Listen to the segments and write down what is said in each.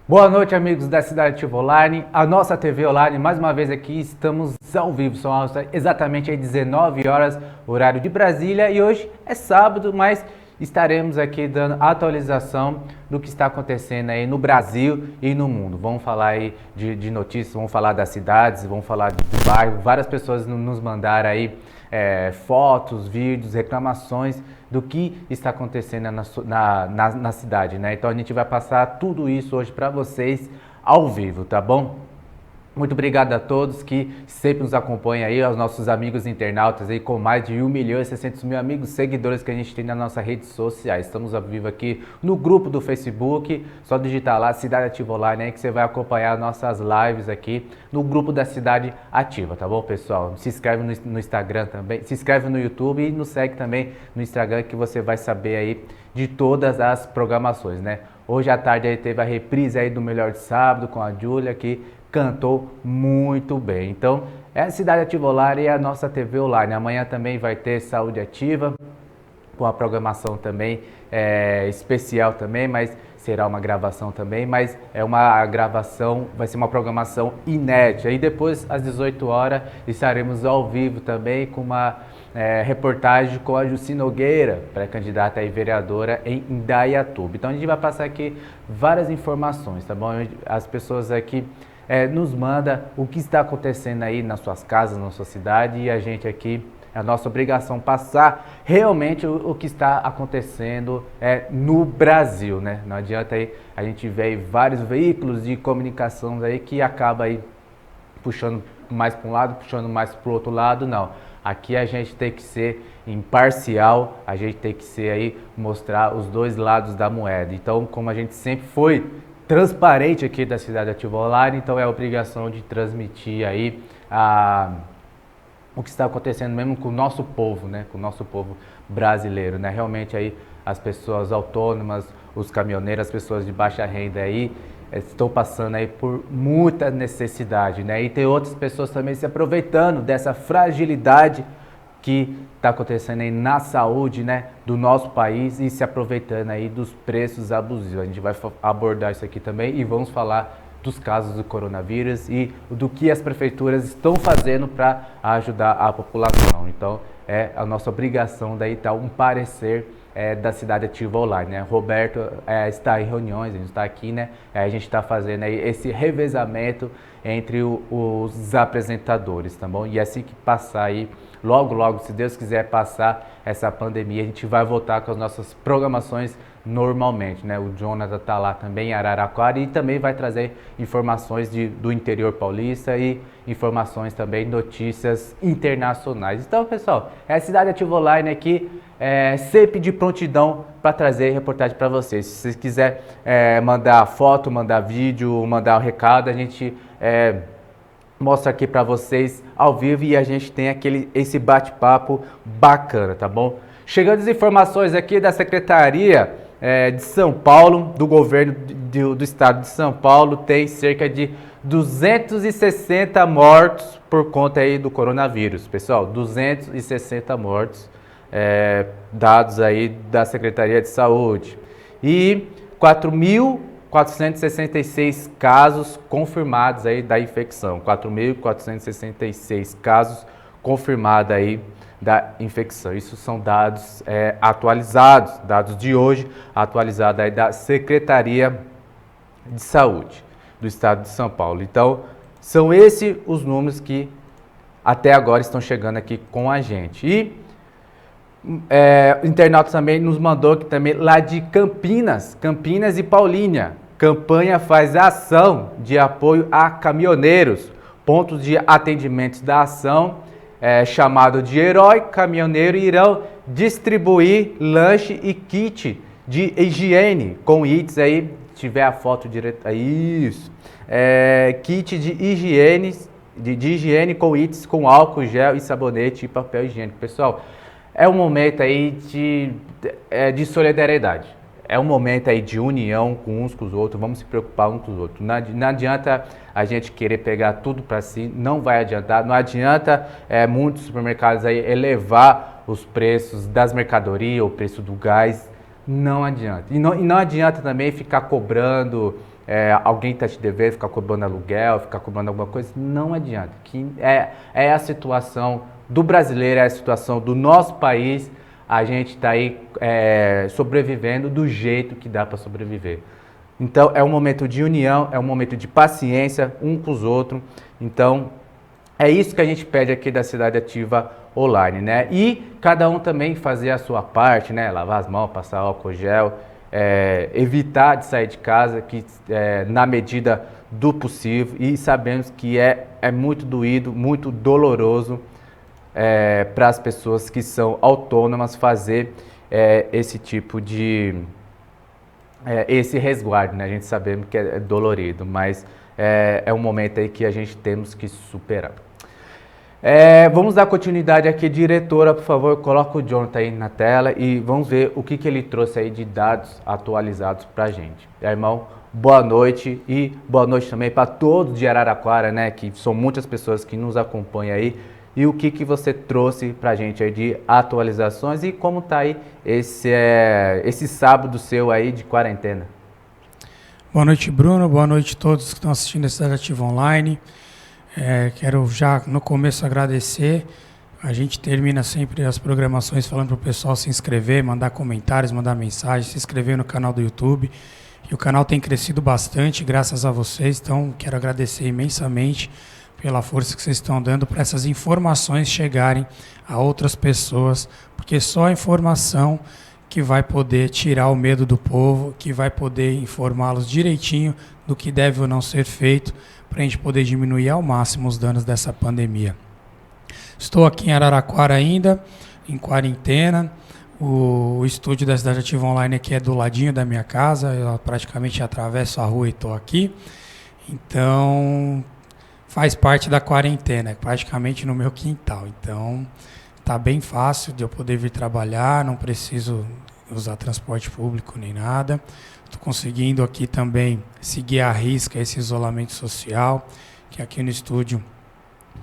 Boa noite, amigos da Cidade Ativa Online, a nossa TV Online, mais uma vez aqui, estamos ao vivo, são exatamente às 19 horas, horário de Brasília, e hoje é sábado, mas estaremos aqui dando atualização do que está acontecendo aí no Brasil e no mundo. Vamos falar aí de notícias, vamos falar das cidades, vamos falar do bairro, várias pessoas nos mandaram aí fotos, vídeos, reclamações do que está acontecendo na cidade, né? Então a gente vai passar tudo isso hoje para vocês ao vivo, tá bom? Muito obrigado a todos que sempre nos acompanham aí, aos nossos amigos internautas aí, com mais de 1.600.000 amigos seguidores que a gente tem nas nossas redes sociais. Estamos ao vivo aqui no grupo do Facebook, só digitar lá Cidade Ativa Online aí que você vai acompanhar nossas lives aqui no grupo da Cidade Ativa, tá bom, pessoal? Se inscreve no Instagram também, se inscreve no YouTube e nos segue também no Instagram que você vai saber aí de todas as programações, né? Hoje à tarde aí teve a reprise aí do Melhor de Sábado com a Júlia que cantou muito bem. Então, é a Cidade Ativa Online e a nossa TV Online. Amanhã também vai ter Saúde Ativa, com a programação também especial também, mas será uma gravação também, mas é uma gravação, vai ser uma programação inédita. E depois, às 18 horas, estaremos ao vivo também com uma reportagem com a Jussi Nogueira, pré-candidata e vereadora em Indaiatuba. Então a gente vai passar aqui várias informações, tá bom? As pessoas aqui nos manda o que está acontecendo aí nas suas casas, na sua cidade, e a gente aqui, é a nossa obrigação passar realmente o que está acontecendo no Brasil, né? Não adianta aí a gente ver aí vários veículos de comunicação aí que acaba aí puxando mais para um lado, puxando mais para o outro lado, não. Aqui a gente tem que ser imparcial, a gente tem que ser aí, mostrar os dois lados da moeda. Então, como a gente sempre foi transparente aqui da Cidade Ativa Online, então é a obrigação de transmitir aí o que está acontecendo mesmo com o nosso povo, né? Com o nosso povo brasileiro, né? Realmente aí as pessoas autônomas, os caminhoneiros, as pessoas de baixa renda aí, estão passando aí por muita necessidade, né? E tem outras pessoas também se aproveitando dessa fragilidade que está acontecendo aí na saúde, né, do nosso país e se aproveitando aí dos preços abusivos. A gente vai abordar isso aqui também e vamos falar dos casos do coronavírus e do que as prefeituras estão fazendo para ajudar a população. Então, é a nossa obrigação daí dar um parecer da Cidade Ativa Online, né? Roberto está em reuniões, a gente está aqui, né? A gente está fazendo aí esse revezamento entre os apresentadores, tá bom? E assim que passar aí, logo, se Deus quiser passar essa pandemia, a gente vai voltar com as nossas programações normalmente, né? O Jonathan tá lá também em Araraquara e também vai trazer informações do interior paulista e informações também, notícias internacionais. Então, pessoal, é a Cidade Ativa Online aqui, sempre de prontidão para trazer reportagem para vocês. Se vocês quiserem mandar foto, mandar vídeo, mandar um recado, a gente mostra aqui para vocês ao vivo e a gente tem esse bate-papo bacana, tá bom? Chegando as informações aqui da Secretaria de São Paulo, do governo do estado de São Paulo, tem cerca de 260 mortos por conta aí do coronavírus. Pessoal, 260 mortos, dados aí da Secretaria de Saúde. E 4.466 casos confirmados aí da infecção. 4.466 casos confirmados aí da infecção. Isso são dados atualizados, dados de hoje, atualizados aí da Secretaria de Saúde do Estado de São Paulo. Então, são esses os números que até agora estão chegando aqui com a gente. E o internauta também nos mandou que também lá de Campinas e Paulínia, campanha faz ação de apoio a caminhoneiros, pontos de atendimento da ação, chamado de Herói Caminhoneiro, irão distribuir lanche e kit de higiene com itens aí, tiver a foto direto, isso, kit de higiene, de higiene com itens com álcool, gel e sabonete e papel higiênico. Pessoal, é um momento aí de solidariedade. É um momento aí de união com uns com os outros, vamos se preocupar uns com os outros. Não adianta a gente querer pegar tudo para si, não vai adiantar. Não adianta muitos supermercados aí elevar os preços das mercadorias, o preço do gás, não adianta. E não adianta também ficar cobrando alguém está te devendo, ficar cobrando aluguel, ficar cobrando alguma coisa, não adianta. É a situação do brasileiro, é a situação do nosso país, a gente está aí sobrevivendo do jeito que dá para sobreviver. Então é um momento de união, é um momento de paciência um com os outros. Então é isso que a gente pede aqui da Cidade Ativa Online, né? E cada um também fazer a sua parte, né? Lavar as mãos, passar álcool gel, evitar de sair de casa, na medida do possível. E sabemos que é muito doído, muito doloroso para as pessoas que são autônomas fazer esse tipo de esse resguardo, né? A gente sabemos que é dolorido, mas é um momento aí que a gente temos que superar. Vamos dar continuidade aqui, diretora, por favor, coloca o Jonathan aí na tela e vamos ver o que ele trouxe aí de dados atualizados para a gente. Irmão, boa noite e boa noite também para todos de Araraquara, né? Que são muitas pessoas que nos acompanham aí. E o que você trouxe para a gente aí de atualizações e como tá aí esse sábado seu aí de quarentena? Boa noite, Bruno. Boa noite a todos que estão assistindo a Cidade Ativa Online. Quero já no começo agradecer. A gente termina sempre as programações falando para o pessoal se inscrever, mandar comentários, mandar mensagem, se inscrever no canal do YouTube. E o canal tem crescido bastante graças a vocês, então quero agradecer imensamente pela força que vocês estão dando para essas informações chegarem a outras pessoas, porque só a informação que vai poder tirar o medo do povo, que vai poder informá-los direitinho do que deve ou não ser feito, para a gente poder diminuir ao máximo os danos dessa pandemia. Estou aqui em Araraquara ainda, em quarentena. O estúdio da Cidade Ativa Online aqui é do ladinho da minha casa, eu praticamente atravesso a rua e estou aqui. Então faz parte da quarentena, praticamente no meu quintal. Então tá bem fácil de eu poder vir trabalhar, não preciso usar transporte público nem nada. Estou conseguindo aqui também seguir à risca esse isolamento social, que aqui no estúdio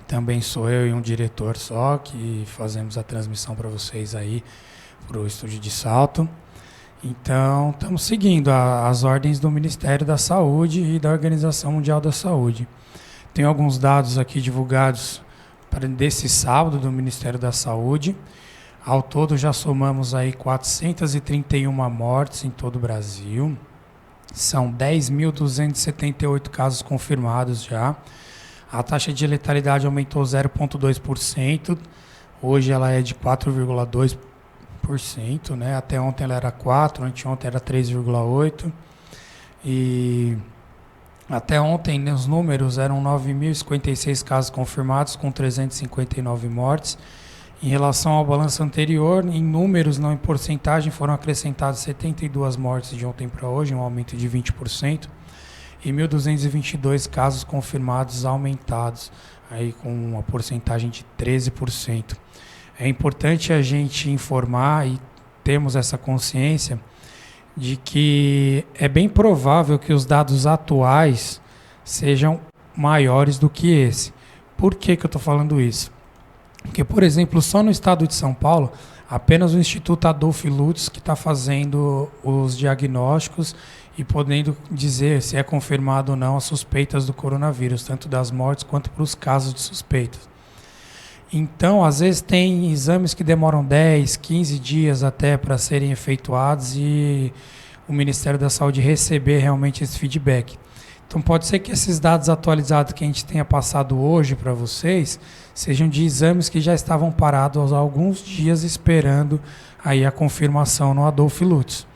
também sou eu e um diretor só, que fazemos a transmissão para vocês aí, para o estúdio de Salto. Então, estamos seguindo as ordens do Ministério da Saúde e da Organização Mundial da Saúde. Tem alguns dados aqui divulgados desse sábado do Ministério da Saúde. Ao todo já somamos aí 431 mortes em todo o Brasil. São 10.278 casos confirmados já. A taxa de letalidade aumentou 0,2%. Hoje ela é de 4,2%, né? Até ontem ela era 4%, anteontem era 3,8%. E até ontem os números eram 9.056 casos confirmados com 359 mortes. Em relação ao balanço anterior, em números, não em porcentagem, foram acrescentadas 72 mortes de ontem para hoje, um aumento de 20%, e 1.222 casos confirmados aumentados, aí com uma porcentagem de 13%. É importante a gente informar e temos essa consciência de que é bem provável que os dados atuais sejam maiores do que esse. Por que eu estou falando isso? Porque, por exemplo, só no estado de São Paulo, apenas o Instituto Adolph Lutz que está fazendo os diagnósticos e podendo dizer se é confirmado ou não as suspeitas do coronavírus, tanto das mortes quanto para os casos de suspeitas. Então, às vezes tem exames que demoram 10, 15 dias até para serem efetuados e o Ministério da Saúde receber realmente esse feedback. Então pode ser que esses dados atualizados que a gente tenha passado hoje para vocês sejam de exames que já estavam parados há alguns dias esperando aí a confirmação no Adolph Lutz.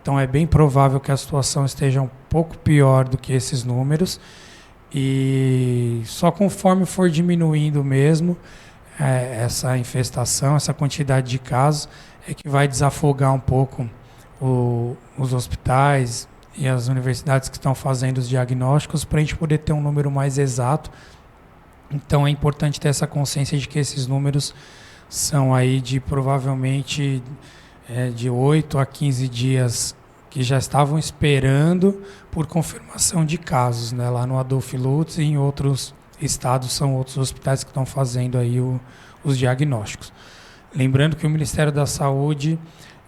Então é bem provável que a situação esteja um pouco pior do que esses números e só conforme for diminuindo mesmo essa infestação, essa quantidade de casos é que vai desafogar um pouco os hospitais e as universidades que estão fazendo os diagnósticos para a gente poder ter um número mais exato. Então é importante ter essa consciência de que esses números são aí de provavelmente de 8 a 15 dias que já estavam esperando por confirmação de casos, né? Lá no Adolph Lutz e em outros estados são outros hospitais que estão fazendo aí os diagnósticos. Lembrando que o Ministério da Saúde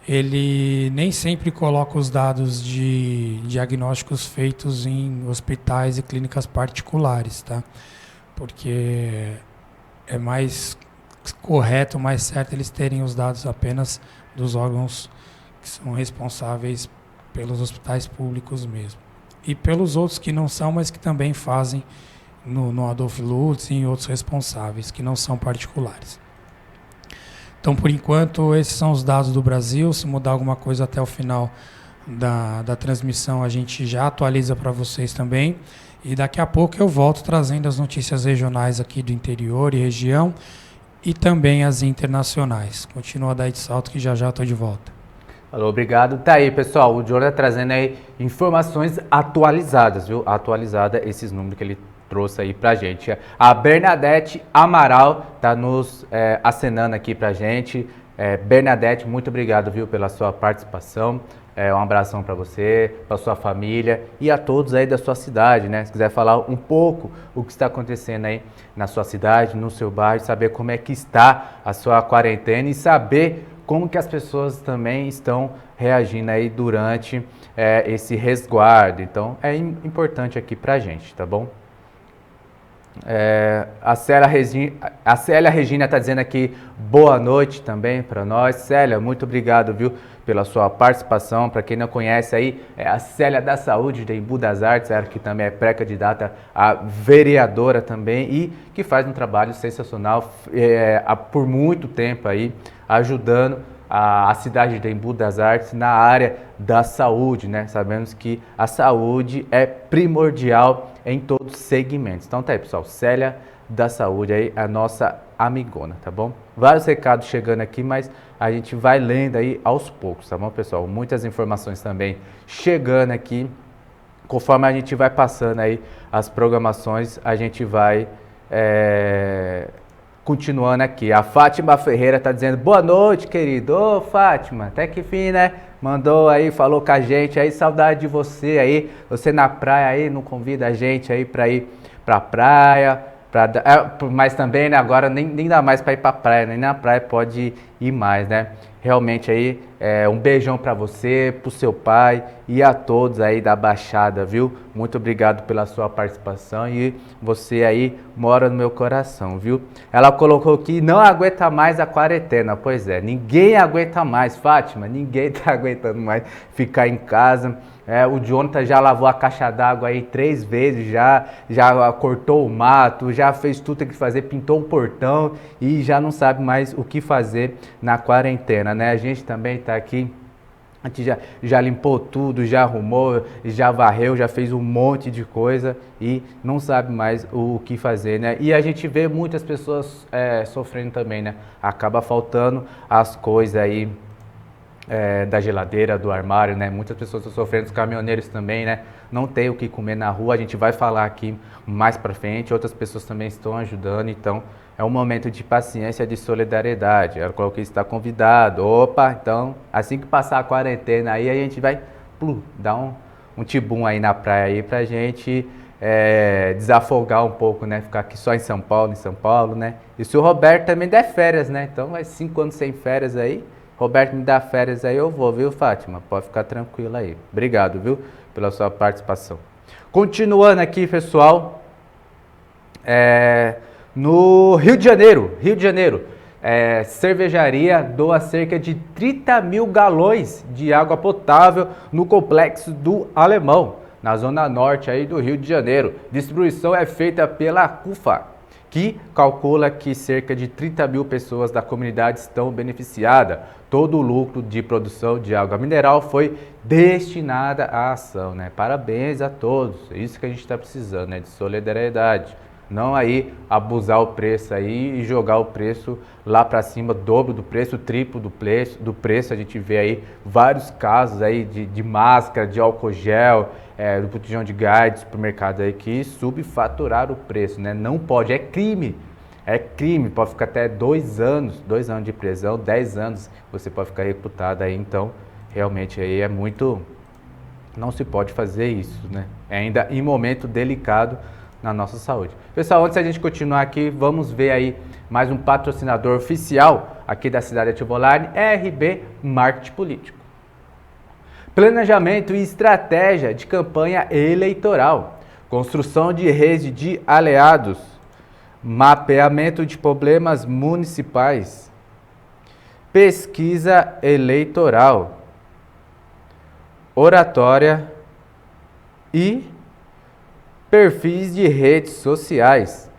ele nem sempre coloca os dados de diagnósticos feitos em hospitais e clínicas particulares, tá? Porque é mais correto, mais certo eles terem os dados apenas dos órgãos que são responsáveis pelos hospitais públicos mesmo. E pelos outros que não são, mas que também fazem no Adolf Lutz e em outros responsáveis, que não são particulares. Então, por enquanto, esses são os dados do Brasil. Se mudar alguma coisa até o final da transmissão, a gente já atualiza para vocês também. E daqui a pouco eu volto trazendo as notícias regionais aqui do interior e região e também as internacionais. Continua daí de salto que já estou de volta. Falou, obrigado. Tá aí, pessoal. O Jonathan trazendo aí informações atualizadas, viu? Atualizada esses números que ele trouxe aí pra gente. A Bernadette Amaral tá nos acenando aqui pra gente. Bernadette, muito obrigado, viu, pela sua participação. Um abração para você, para sua família e a todos aí da sua cidade, né? Se quiser falar um pouco o que está acontecendo aí na sua cidade, no seu bairro, saber como é que está a sua quarentena e saber como que as pessoas também estão reagindo aí durante esse resguardo. Então, é importante aqui pra gente, tá bom? A Célia Regina está dizendo aqui boa noite também para nós. Célia, muito obrigado, viu, pela sua participação. Para quem não conhece aí, é a Célia da Saúde de Embu das Artes, ela que também é pré-candidata a vereadora também e que faz um trabalho sensacional por muito tempo aí, ajudando a cidade de Embu das Artes na área da saúde, né? Sabemos que a saúde é primordial em todos os segmentos. Então tá aí, pessoal, Célia da Saúde aí, a nossa amigona, tá bom? Vários recados chegando aqui, mas a gente vai lendo aí aos poucos, tá bom, pessoal? Muitas informações também chegando aqui. Conforme a gente vai passando aí as programações, a gente vai continuando aqui. A Fátima Ferreira tá dizendo boa noite, querido. Ô, Fátima, até que fim, né? Mandou aí, falou com a gente aí, saudade de você aí. Você na praia aí, não convida a gente aí pra ir pra praia. Mas também, né, agora nem dá mais pra ir pra praia, nem na praia pode ir mais, né? Realmente aí, um beijão pra você, pro seu pai e a todos aí da Baixada, viu? Muito obrigado pela sua participação e você aí mora no meu coração, viu? Ela colocou que não aguenta mais a quarentena. Pois é, ninguém aguenta mais, Fátima, ninguém tá aguentando mais ficar em casa. O Jonathan já lavou a caixa d'água aí 3 vezes, já cortou o mato, já fez tudo que tem que fazer, pintou um portão e já não sabe mais o que fazer na quarentena, né? A gente também tá aqui, a gente já limpou tudo, já arrumou, já varreu, já fez um monte de coisa e não sabe mais o que fazer, né? E a gente vê muitas pessoas sofrendo também, né? Acaba faltando as coisas aí, da geladeira, do armário, né? Muitas pessoas estão sofrendo, os caminhoneiros também, né? Não tem o que comer na rua, a gente vai falar aqui mais pra frente, outras pessoas também estão ajudando, então é um momento de paciência, de solidariedade. Eu coloquei está convidado, opa, então assim que passar a quarentena aí, a gente vai dar um tibum aí na praia aí pra gente desafogar um pouco, né? Ficar aqui só em São Paulo, né? E se o Roberto também der férias, né? Então vai 5 anos sem férias aí, Roberto me dá férias aí, eu vou, viu, Fátima? Pode ficar tranquila aí. Obrigado, viu, pela sua participação. Continuando aqui, pessoal, no Rio de Janeiro, cervejaria doa cerca de 30 mil galões de água potável no Complexo do Alemão, na zona norte aí do Rio de Janeiro. Distribuição é feita pela CUFA, que calcula que cerca de 30 mil pessoas da comunidade estão beneficiadas. Todo o lucro de produção de água mineral foi destinada à ação, né? Parabéns a todos, é isso que a gente está precisando, né? De solidariedade. Não aí abusar o preço aí e jogar o preço lá para cima, dobro do preço, triplo do preço. A gente vê aí vários casos aí de máscara, de álcool gel, do botijão de gás, do supermercado aí que subfaturaram o preço, né? Não pode, é crime, pode ficar até 2 anos de prisão, 10 anos você pode ficar reputado aí, então realmente aí é muito, não se pode fazer isso, né? Ainda em momento delicado na nossa saúde. Pessoal, antes da gente continuar aqui, vamos ver aí mais um patrocinador oficial. aqui da cidade de Ativo Online, RB Marketing Político. Planejamento e estratégia de campanha eleitoral, construção de rede de aliados, mapeamento de problemas municipais, pesquisa eleitoral, oratória e perfis de redes sociais.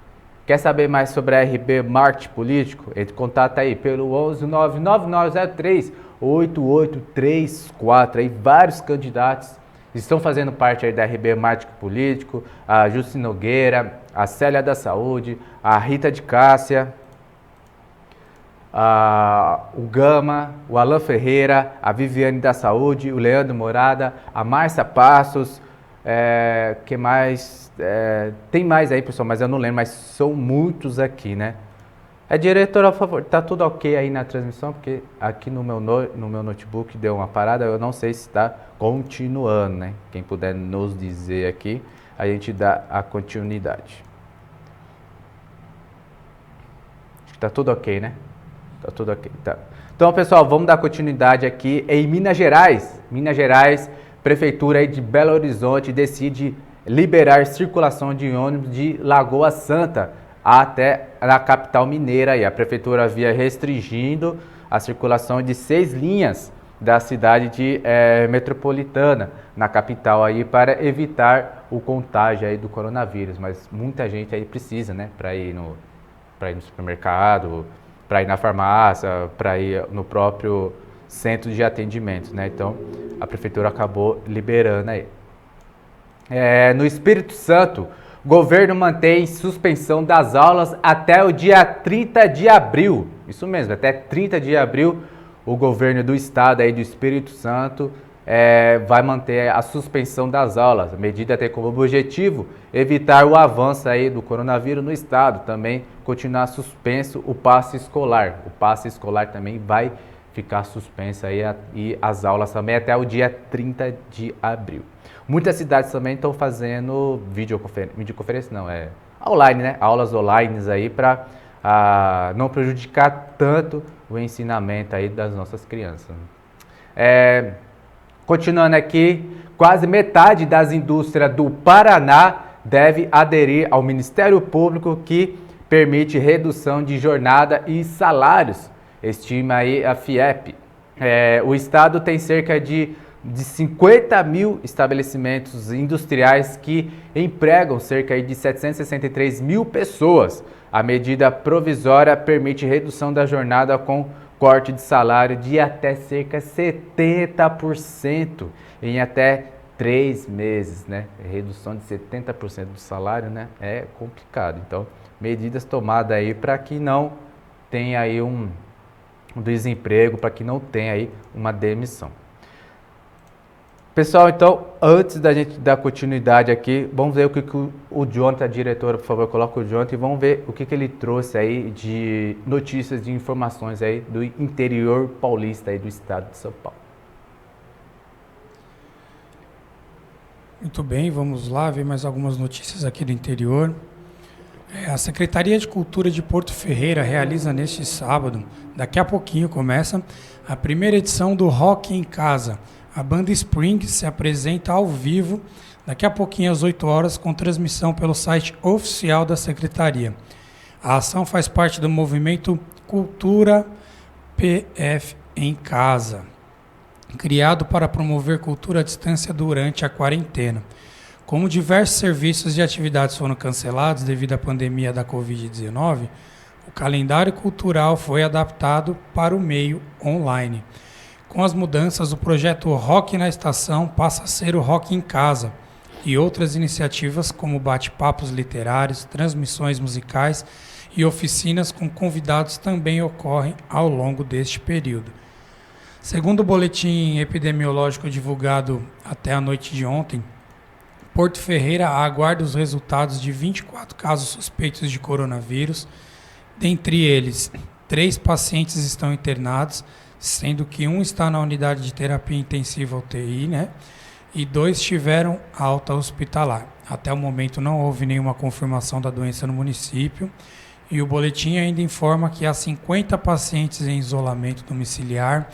Quer saber mais sobre a RB Marketing Político? Entre em contato aí pelo 11 99903 8834. Aí vários candidatos estão fazendo parte aí da RB Marketing Político, a Jussi Nogueira, a Célia da Saúde, a Rita de Cássia, o Gama, o Alan Ferreira, a Viviane da Saúde, o Leandro Morada, a Márcia Passos, que mais? Tem mais aí, pessoal, mas eu não lembro, mas são muitos aqui, né? Diretor, por favor, tá tudo ok aí na transmissão, porque aqui no meu notebook deu uma parada, eu não sei se está continuando, né? Quem puder nos dizer aqui, a gente dá a continuidade. Acho que tá tudo ok, né? Tá tudo ok, tá. Então, pessoal, vamos dar continuidade aqui em Minas Gerais. Minas Gerais, Prefeitura aí de Belo Horizonte decide liberar circulação de ônibus de Lagoa Santa até a capital mineira. E a Prefeitura havia restringindo a circulação de 6 linhas da cidade de metropolitana na capital aí para evitar o contágio aí do coronavírus. Mas muita gente aí precisa, né, para ir no supermercado, para ir na farmácia, para ir no próprio centro de atendimento, né? Então a Prefeitura acabou liberando aí. No Espírito Santo, o governo mantém suspensão das aulas até o dia 30 de abril. Isso mesmo, até 30 de abril, o governo do estado aí do Espírito Santo vai manter a suspensão das aulas. A medida tem como objetivo evitar o avanço aí do coronavírus no estado. Também continuar suspenso o passe escolar. O passe escolar também vai ficar suspenso aí e as aulas também até o dia 30 de abril. Muitas cidades também estão fazendo videoconferência não, online, né? Aulas online aí para não prejudicar tanto o ensinamento aí das nossas crianças. Continuando aqui, quase metade das indústrias do Paraná deve aderir ao Ministério Público que permite redução de jornada e salários, estima aí a FIEP. O estado tem cerca de 50 mil estabelecimentos industriais que empregam cerca de 763 mil pessoas. A medida provisória permite redução da jornada com corte de salário de até cerca de 70% em até 3 meses, né? Redução de 70% do salário, né? É complicado. Então, medidas tomadas aí para que não tenha aí um desemprego, para que não tenha aí uma demissão. Pessoal, então, antes da gente dar continuidade aqui, vamos ver o que o Jonathan, a diretora, por favor, coloca o Jonathan, e vamos ver o que ele trouxe aí de notícias, de informações aí do interior paulista aí do estado de São Paulo. Muito bem, vamos lá ver mais algumas notícias aqui do interior. A Secretaria de Cultura de Porto Ferreira realiza neste sábado, daqui a pouquinho começa, a primeira edição do Rock em Casa. A banda Spring se apresenta ao vivo daqui a pouquinho às 8 horas com transmissão pelo site oficial da Secretaria. A ação faz parte do movimento Cultura PF em Casa, criado para promover cultura à distância durante a quarentena. Como diversos serviços e atividades foram cancelados devido à pandemia da Covid-19, o calendário cultural foi adaptado para o meio online. Com as mudanças, o projeto Rock na Estação passa a ser o Rock em Casa e outras iniciativas como bate-papos literários, transmissões musicais e oficinas com convidados também ocorrem ao longo deste período. Segundo o boletim epidemiológico divulgado até a noite de ontem, Porto Ferreira aguarda os resultados de 24 casos suspeitos de coronavírus. Dentre eles, 3 pacientes estão internados, sendo que um está na unidade de terapia intensiva UTI, né? E 2 tiveram alta hospitalar. Até o momento não houve nenhuma confirmação da doença no município E o boletim ainda informa que há 50 pacientes em isolamento domiciliar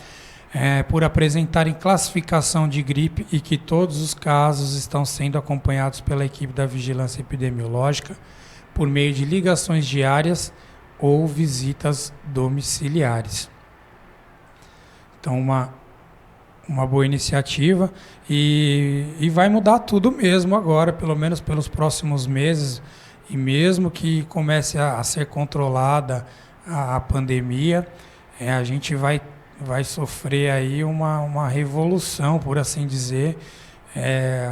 por apresentarem classificação de gripe e que todos os casos estão sendo acompanhados pela equipe da vigilância epidemiológica por meio de ligações diárias ou visitas domiciliares. Então, uma boa iniciativa e vai mudar tudo mesmo agora, pelo menos pelos próximos meses, e mesmo que comece a ser controlada a pandemia, a gente vai sofrer aí uma revolução, por assim dizer.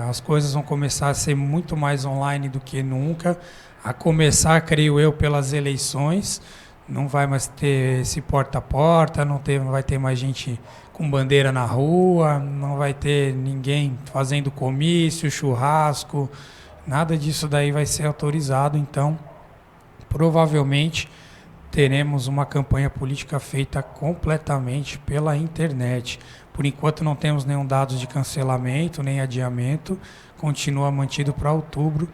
As coisas vão começar a ser muito mais online do que nunca, a começar, creio eu, pelas eleições. Não vai mais ter esse porta a porta, não vai ter mais gente com bandeira na rua, não vai ter ninguém fazendo comício, churrasco, nada disso daí vai ser autorizado. Então, provavelmente teremos uma campanha política feita completamente pela internet. Por enquanto não temos nenhum dado de cancelamento, nem adiamento, continua mantido para outubro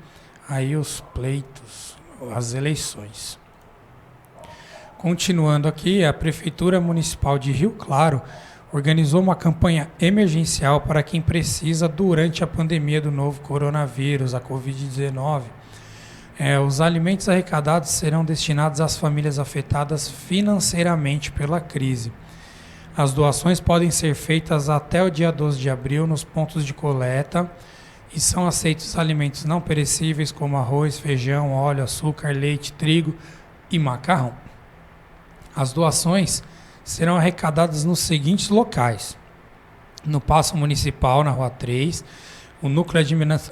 aí os pleitos, as eleições. Continuando aqui, a Prefeitura Municipal de Rio Claro organizou uma campanha emergencial para quem precisa durante a pandemia do novo coronavírus, a Covid-19. Os alimentos arrecadados serão destinados às famílias afetadas financeiramente pela crise. As doações podem ser feitas até o dia 12 de abril nos pontos de coleta e são aceitos alimentos não perecíveis como arroz, feijão, óleo, açúcar, leite, trigo e macarrão. As doações serão arrecadadas nos seguintes locais: no Paço Municipal, na Rua 3, o Núcleo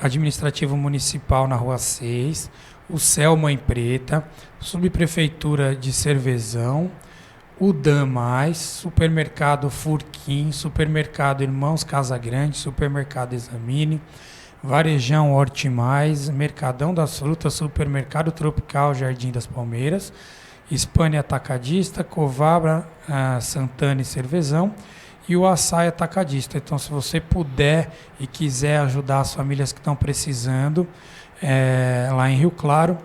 Administrativo Municipal, na Rua 6, o CEL Mãe Preta, Subprefeitura de Cervezão, o DAM+, Supermercado Furquim, Supermercado Irmãos Casagrande, Supermercado Examine, Varejão Horti Mais, Mercadão das Frutas, Supermercado Tropical Jardim das Palmeiras, Hispânia Atacadista, Covabra, Santana e Cervezão e o Açaí Atacadista. Então, se você puder e quiser ajudar as famílias que estão precisando lá em Rio Claro,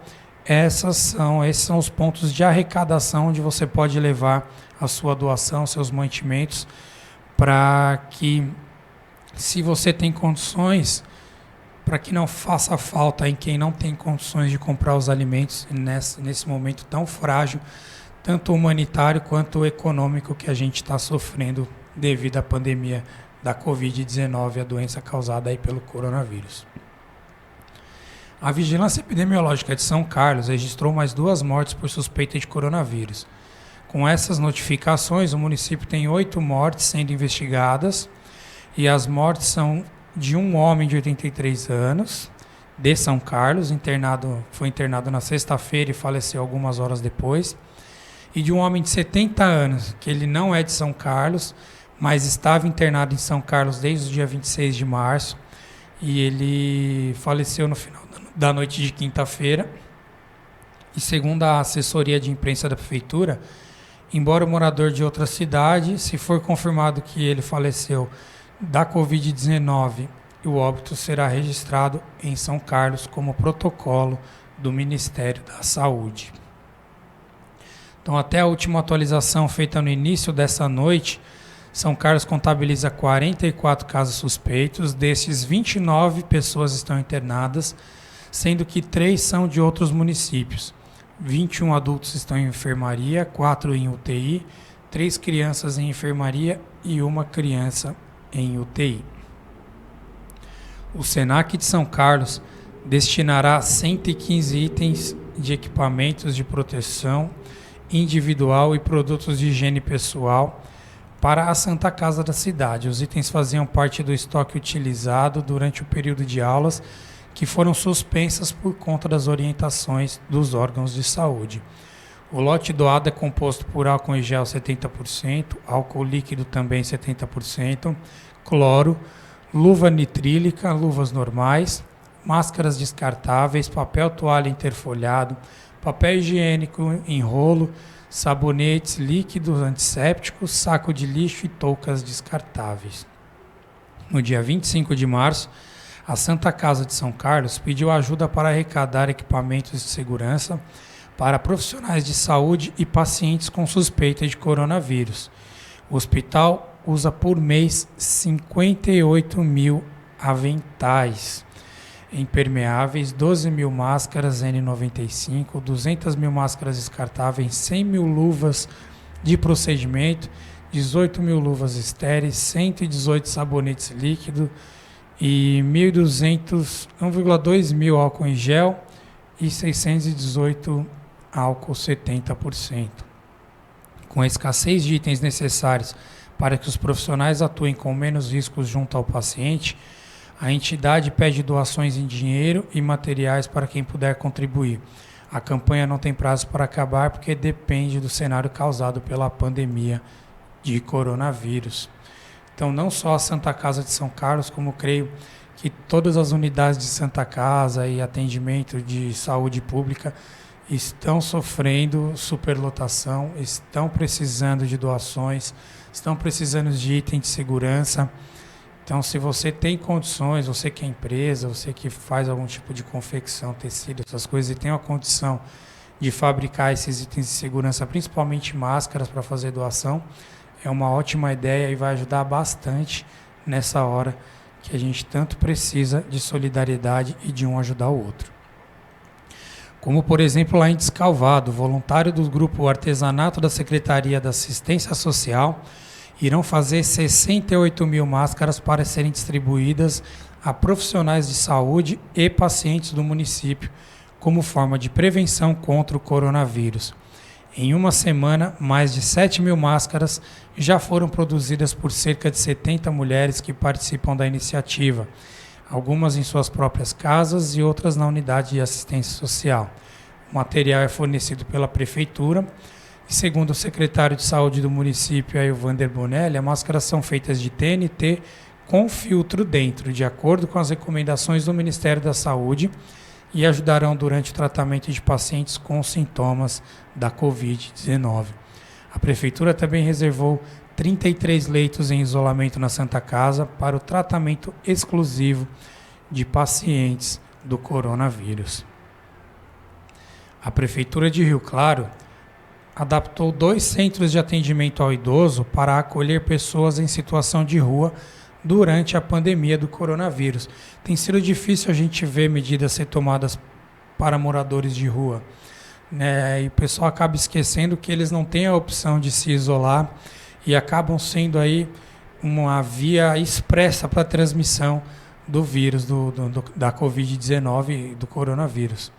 esses são os pontos de arrecadação onde você pode levar a sua doação, seus mantimentos, para que, se você tem condições, para que não faça falta em quem não tem condições de comprar os alimentos nesse momento tão frágil, tanto humanitário quanto econômico, que a gente está sofrendo devido à pandemia da Covid-19, a doença causada aí pelo coronavírus. A Vigilância Epidemiológica de São Carlos registrou mais 2 mortes por suspeita de coronavírus. Com essas notificações, o município tem 8 mortes sendo investigadas, e as mortes são de um homem de 83 anos, de São Carlos, foi internado na sexta-feira e faleceu algumas horas depois, e de um homem de 70 anos, que ele não é de São Carlos, mas estava internado em São Carlos desde o dia 26 de março, e ele faleceu no final da noite de quinta-feira. E segundo a assessoria de imprensa da prefeitura, embora o morador de outra cidade, se for confirmado que ele faleceu da Covid-19, o óbito será registrado em São Carlos como protocolo do Ministério da Saúde. Então, até a última atualização feita no início dessa noite, São Carlos contabiliza 44 casos suspeitos, desses 29 pessoas estão internadas, sendo que 3 são de outros municípios. 21 adultos estão em enfermaria, 4 em UTI, 3 crianças em enfermaria e 1 criança em UTI. O SENAC de São Carlos destinará 115 itens de equipamentos de proteção individual e produtos de higiene pessoal para a Santa Casa da cidade. Os itens faziam parte do estoque utilizado durante o período de aulas, que foram suspensas por conta das orientações dos órgãos de saúde. O lote doado é composto por álcool em gel 70%, álcool líquido também 70%, cloro, luva nitrílica, luvas normais, máscaras descartáveis, papel toalha interfolhado, papel higiênico em rolo, sabonetes, líquidos antissépticos, saco de lixo e toucas descartáveis. No dia 25 de março, a Santa Casa de São Carlos pediu ajuda para arrecadar equipamentos de segurança para profissionais de saúde e pacientes com suspeita de coronavírus. O hospital usa por mês 58 mil aventais impermeáveis, 12 mil máscaras N95, 200 mil máscaras descartáveis, 100 mil luvas de procedimento, 18 mil luvas estéreis, 118 sabonetes líquidos e 1,2 mil álcool em gel e 618 álcool 70%. Com a escassez de itens necessários para que os profissionais atuem com menos riscos junto ao paciente, a entidade pede doações em dinheiro e materiais para quem puder contribuir. A campanha não tem prazo para acabar porque depende do cenário causado pela pandemia de coronavírus. Então, não só a Santa Casa de São Carlos, como creio que todas as unidades de Santa Casa e atendimento de saúde pública estão sofrendo superlotação, estão precisando de doações, estão precisando de item de segurança. Então, se você tem condições, você que é empresa, você que faz algum tipo de confecção, tecido, essas coisas, e tem uma condição de fabricar esses itens de segurança, principalmente máscaras para fazer doação, é uma ótima ideia e vai ajudar bastante nessa hora que a gente tanto precisa de solidariedade e de um ajudar o outro. Como, por exemplo, lá em Descalvado, voluntário do grupo Artesanato da Secretaria da Assistência Social irão fazer 68 mil máscaras para serem distribuídas a profissionais de saúde e pacientes do município, como forma de prevenção contra o coronavírus. Em uma semana, mais de 7 mil máscaras já foram produzidas por cerca de 70 mulheres que participam da iniciativa, algumas em suas próprias casas e outras na unidade de assistência social. O material é fornecido pela Prefeitura e, segundo o secretário de Saúde do município, o Vander Bonelli, as máscaras são feitas de TNT com filtro dentro, de acordo com as recomendações do Ministério da Saúde, e ajudarão durante o tratamento de pacientes com sintomas da Covid-19. A Prefeitura também reservou 33 leitos em isolamento na Santa Casa para o tratamento exclusivo de pacientes do coronavírus. A Prefeitura de Rio Claro adaptou 2 centros de atendimento ao idoso para acolher pessoas em situação de rua durante a pandemia do coronavírus. Tem sido difícil a gente ver medidas ser tomadas para moradores de rua, né? E o pessoal acaba esquecendo que eles não têm a opção de se isolar e acabam sendo aí uma via expressa para a transmissão do vírus, da Covid-19 e do coronavírus.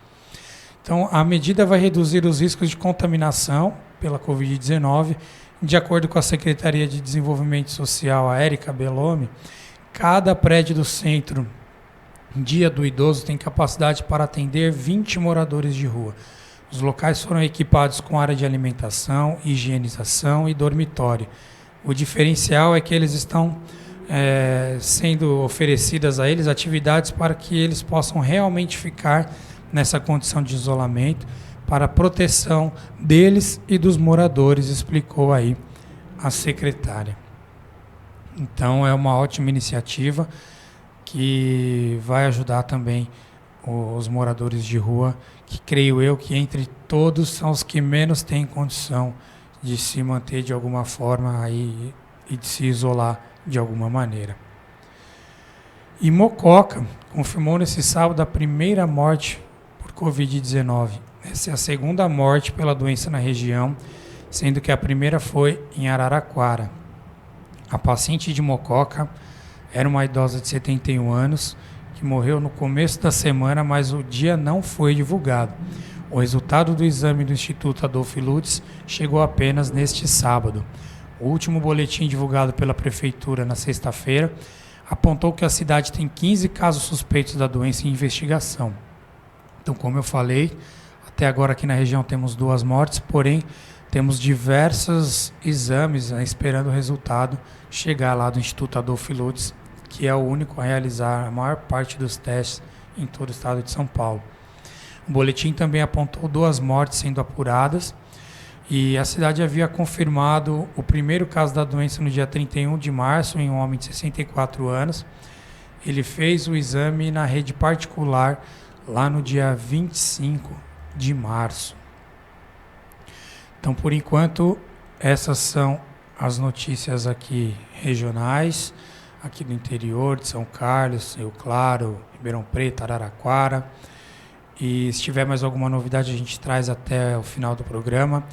Então, a medida vai reduzir os riscos de contaminação pela Covid-19. De acordo com a Secretaria de Desenvolvimento Social, a Érica Belloni, cada prédio do Centro Dia do Idoso tem capacidade para atender 20 moradores de rua. Os locais foram equipados com área de alimentação, higienização e dormitório. O diferencial é que eles estão sendo oferecidas a eles atividades para que eles possam realmente ficar nessa condição de isolamento, para a proteção deles e dos moradores, explicou aí a secretária. Então, é uma ótima iniciativa que vai ajudar também os moradores de rua, que creio eu que entre todos são os que menos têm condição de se manter de alguma forma aí e de se isolar de alguma maneira. E Mococa confirmou nesse sábado a primeira morte por Covid-19. Essa é a segunda morte pela doença na região, sendo que a primeira foi em Araraquara. A paciente de Mococa era uma idosa de 71 anos, que morreu no começo da semana, mas o dia não foi divulgado. O resultado do exame do Instituto Adolfo Lutz chegou apenas neste sábado. O último boletim divulgado pela Prefeitura na sexta-feira apontou que a cidade tem 15 casos suspeitos da doença em investigação. Então, como eu falei, até agora aqui na região temos 2 mortes, porém temos diversos exames esperando o resultado chegar lá do Instituto Adolfo Lutz, que é o único a realizar a maior parte dos testes em todo o estado de São Paulo. O boletim também apontou 2 mortes sendo apuradas e a cidade havia confirmado o primeiro caso da doença no dia 31 de março em um homem de 64 anos. Ele fez o exame na rede particular lá no dia 25 de março. Então, por enquanto, essas são as notícias aqui regionais, aqui do interior de São Carlos, Rio Claro, Ribeirão Preto, Araraquara. E se tiver mais alguma novidade, a gente traz até o final do programa.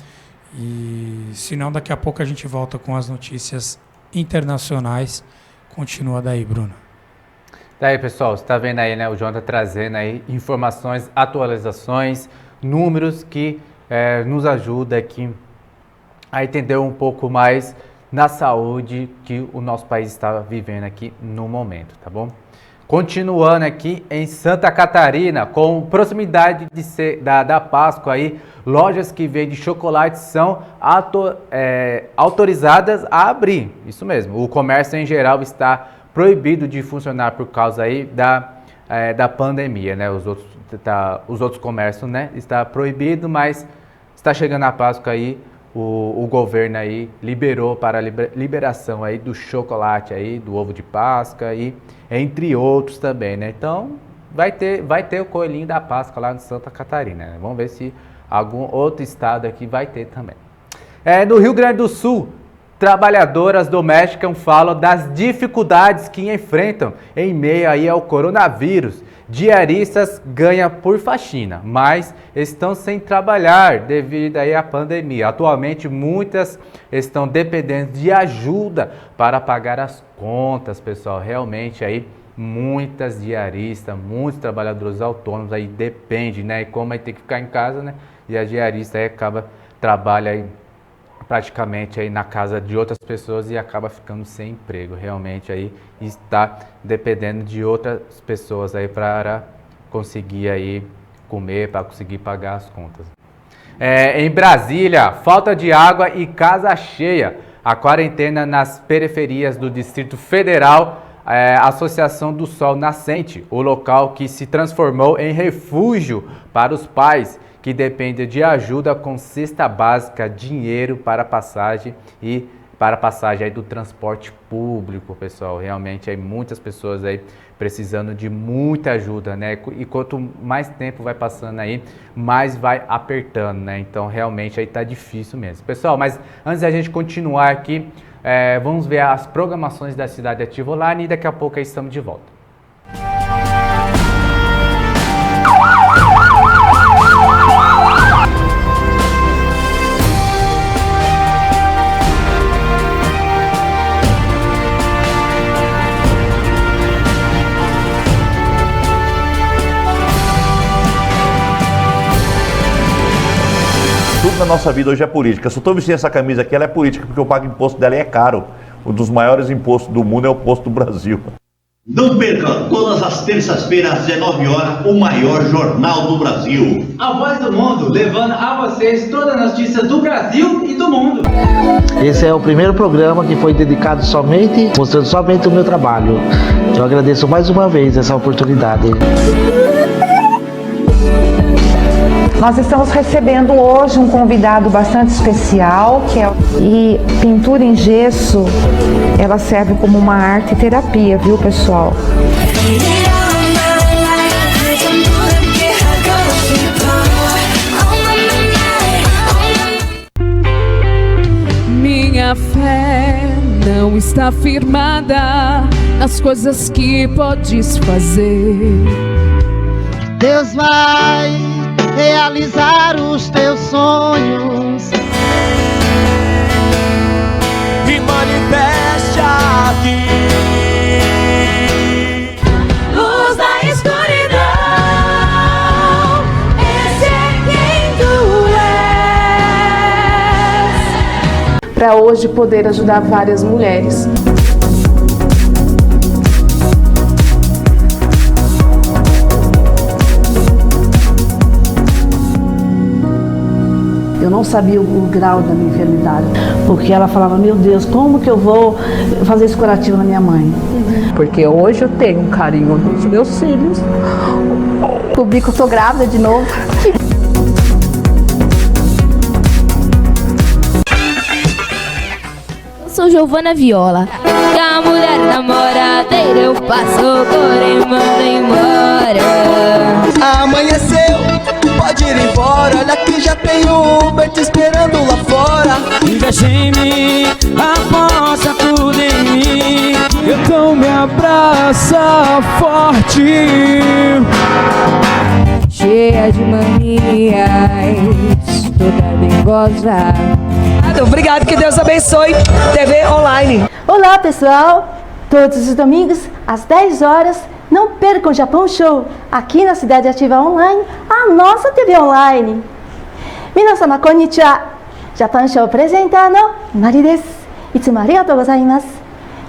E se não, daqui a pouco a gente volta com as notícias internacionais. Continua daí, Bruno. Daí, pessoal, você está vendo aí, né? O João está trazendo aí informações, atualizações, números que nos ajudam aqui a entender um pouco mais na saúde que o nosso país está vivendo aqui no momento, tá bom? Continuando aqui em Santa Catarina, com proximidade da Páscoa aí, lojas que vendem chocolate são autorizadas a abrir. Isso mesmo, o comércio em geral está proibido de funcionar por causa aí da pandemia, né? Os outros comércios, né, está proibido, mas está chegando a Páscoa aí, o governo aí liberou para a liberação aí do chocolate aí, do ovo de Páscoa e entre outros também, né? Então vai ter o coelhinho da Páscoa lá em Santa Catarina, né? Vamos ver se algum outro estado aqui vai ter também. No Rio Grande do Sul, trabalhadoras domésticas falam das dificuldades que enfrentam em meio aí ao coronavírus. Diaristas ganham por faxina, mas estão sem trabalhar devido aí à pandemia. Atualmente, muitas estão dependendo de ajuda para pagar as contas, pessoal. Realmente aí muitas diaristas, muitos trabalhadores autônomos aí dependem, né? E como aí tem que ficar em casa, né? E a diarista aí trabalha aí praticamente aí na casa de outras pessoas e acaba ficando sem emprego. Realmente aí está dependendo de outras pessoas aí para conseguir aí comer, para conseguir pagar as contas. Em Brasília, falta de água e casa cheia. A quarentena nas periferias do Distrito Federal, a Associação do Sol Nascente, o local que se transformou em refúgio para os pais que depende de ajuda com cesta básica, dinheiro para passagem e para passagem aí do transporte público, pessoal. Realmente aí muitas pessoas aí precisando de muita ajuda, né? E quanto mais tempo vai passando aí, mais vai apertando, né? Então realmente aí tá difícil mesmo. Pessoal, mas antes da gente continuar aqui, vamos ver as programações da Cidade Ativa Online e daqui a pouco aí estamos de volta. Tudo na nossa vida hoje é política. Se eu estou vestindo essa camisa aqui, ela é política, porque eu pago imposto dela e é caro. Um dos maiores impostos do mundo é o imposto do Brasil. Não perca, todas as terças-feiras, às 19 horas, o maior jornal do Brasil. A Voz do Mundo, levando a vocês todas as notícias do Brasil e do mundo. Esse é o primeiro programa que foi dedicado mostrando somente o meu trabalho. Eu agradeço mais uma vez essa oportunidade. Nós estamos recebendo hoje um convidado bastante especial, e pintura em gesso, ela serve como uma arte terapia, viu, pessoal? Minha fé não está firmada nas coisas que podes fazer. Deus vai realizar os teus sonhos e manifeste aqui. Luz da escuridão, esse é quem tu és. Para hoje poder ajudar várias mulheres. Eu não sabia o grau da minha enfermidade, porque ela falava, meu Deus, como que eu vou fazer esse curativo na minha mãe? Porque hoje eu tenho um carinho dos meus filhos. Descobri que eu tô grávida de novo. Eu sou Giovana Viola. E a mulher namoradeira eu passo por e mando embora. Amanheceu, pode ir embora, olha que já tem Uber te esperando. mundo lá fora. Investe em mim, aposta tudo em mim. Então me abraça forte, cheia de manias, toda nervosa. Obrigado, que Deus abençoe. TV Online. Olá, pessoal. Todos os domingos, às 10 horas, não percam o Japão Show, aqui na Cidade Ativa Online, a nossa TV Online. Minasama, konnichiwa. Japão Show プレゼンターのマリです。いつもありがとうございます。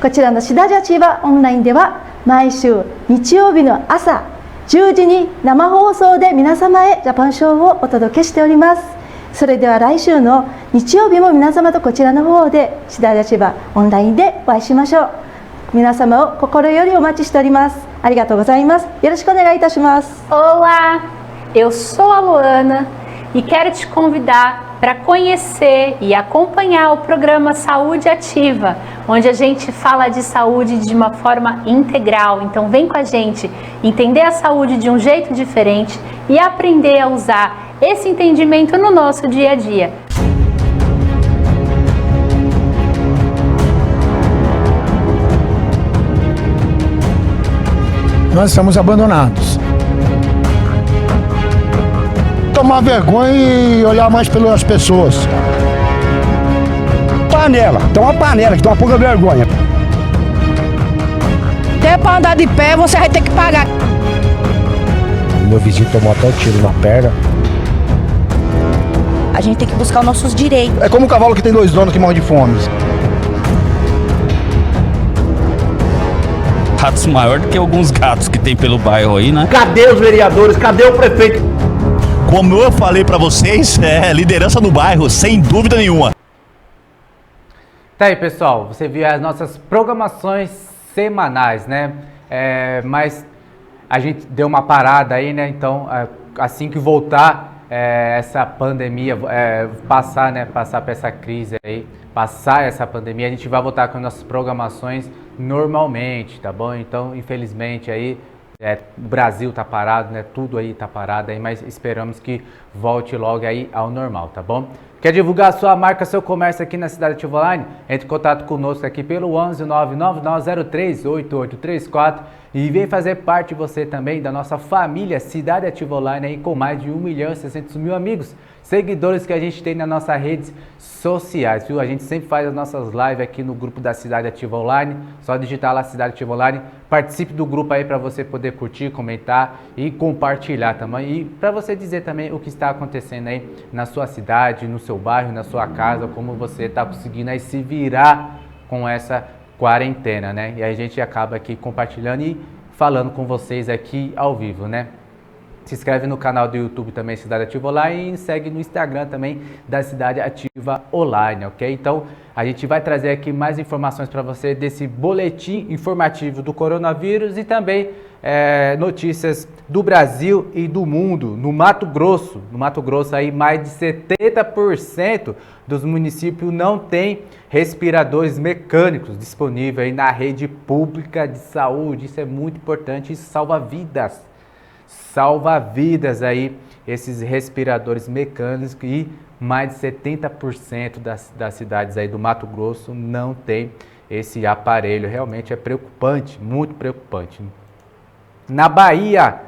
こちらのCidade Ativa Onlineでは、毎週日曜日の朝10時に生放送で皆様へジャパンショーをお届けしております。それでは来週の日曜日も皆様とこちらの方でCidade Ativa Onlineでお会いしましょう。皆様を心よりお待ちしております。ありがとうございます。よろしくお願いいたします。Olá, eu sou a Luana e quero te convidar para conhecer e acompanhar o programa Saúde Ativa, onde a gente fala de saúde de uma forma integral. Então vem com a gente entender a saúde de um jeito diferente e aprender a usar esse entendimento no nosso dia a dia. Nós estamos abandonados. Tomar vergonha e olhar mais pelas pessoas. Panela, tem uma panela que dá uma pouca vergonha. Até para andar de pé você vai ter que pagar. Meu vizinho tomou até um tiro na perna. A gente tem que buscar os nossos direitos. É como um cavalo que tem 2 donos que morre de fome. Ratos maior do que alguns gatos que tem pelo bairro aí, né? Cadê os vereadores? Cadê o prefeito? Como eu falei pra vocês, liderança no bairro, sem dúvida nenhuma. Tá aí, pessoal, você viu as nossas programações semanais, né? Mas a gente deu uma parada aí, né? Então, assim que voltar essa pandemia, passar por essa crise aí, passar essa pandemia, a gente vai voltar com nossas programações normalmente, tá bom? Então, infelizmente aí, o Brasil tá parado, né? Tudo aí tá parado aí, mas esperamos que volte logo aí ao normal, tá bom? Quer divulgar sua marca, seu comércio aqui na Cidade Ativa Online? Entre em contato conosco aqui pelo 11 99903 8834 e vem fazer parte você também da nossa família Cidade Ativa Online aí com mais de 1.600.000 amigos, seguidores que a gente tem nas nossas redes sociais, viu? A gente sempre faz as nossas lives aqui no grupo da Cidade Ativa Online, só digitar lá Cidade Ativa Online, participe do grupo aí para você poder curtir, comentar e compartilhar também, e para você dizer também o que está acontecendo aí na sua cidade, no seu bairro, na sua casa, como você está conseguindo aí se virar com essa quarentena, né? E aí a gente acaba aqui compartilhando e falando com vocês aqui ao vivo, né? Se inscreve no canal do YouTube também, Cidade Ativa Online, e segue no Instagram também da Cidade Ativa Online, ok? Então, a gente vai trazer aqui mais informações para você desse boletim informativo do coronavírus e também notícias do Brasil e do mundo. No Mato Grosso aí mais de 70% dos municípios não tem respiradores mecânicos disponíveis aí na rede pública de saúde. Isso é muito importante, isso salva vidas. Salva vidas aí, esses respiradores mecânicos, e mais de 70% das cidades aí do Mato Grosso não tem esse aparelho. Realmente é preocupante, muito preocupante. Na Bahia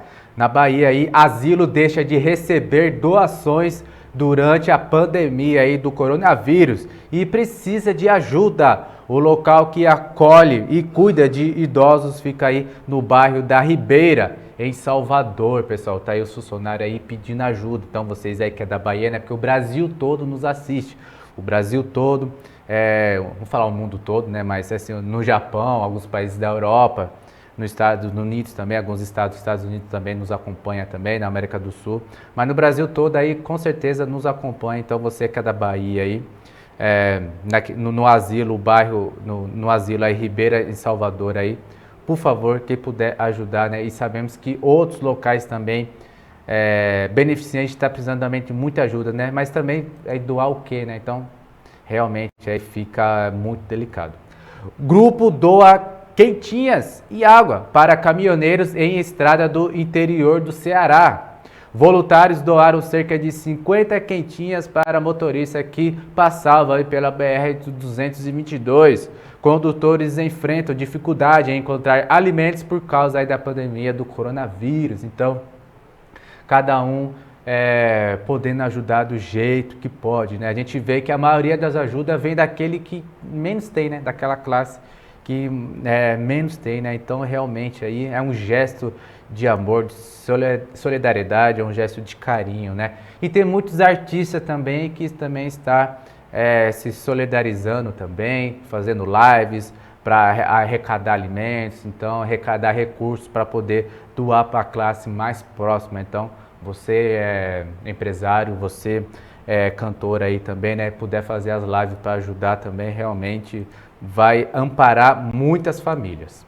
aí, asilo deixa de receber doações durante a pandemia aí do coronavírus e precisa de ajuda. O local que acolhe e cuida de idosos fica aí no bairro da Ribeira, em Salvador, pessoal. Tá aí o funcionário aí pedindo ajuda. Então vocês aí que é da Bahia, né? Porque o Brasil todo nos assiste. O Brasil todo, vamos falar o mundo todo, né? Mas assim, no Japão, alguns países da Europa, nos Estados Unidos também, alguns estados dos Estados Unidos também nos acompanha também, na América do Sul. Mas no Brasil todo aí, com certeza, nos acompanha. Então você que é da Bahia aí, no asilo, o bairro, no asilo aí, Ribeira, em Salvador aí, por favor, quem puder ajudar, né? E sabemos que outros locais também beneficentes estão precisando também de muita ajuda, né? Mas também doar o quê, né? Então, realmente aí fica muito delicado. Grupo doa quentinhas e água para caminhoneiros em estrada do interior do Ceará. Voluntários doaram cerca de 50 quentinhas para motorista que passava aí pela BR-222. Condutores enfrentam dificuldade em encontrar alimentos por causa aí da pandemia do coronavírus. Então, cada um podendo ajudar do jeito que pode, né? A gente vê que a maioria das ajudas vem daquele que menos tem, né? Daquela classe que menos tem, né? Então, realmente, aí é um gesto de amor, de solidariedade, é um gesto de carinho, né? E tem muitos artistas também que também estão se solidarizando também, fazendo lives para arrecadar alimentos, então arrecadar recursos para poder doar para a classe mais próxima. Então, você é empresário, você é cantor aí também, né? Puder fazer as lives para ajudar também, realmente vai amparar muitas famílias.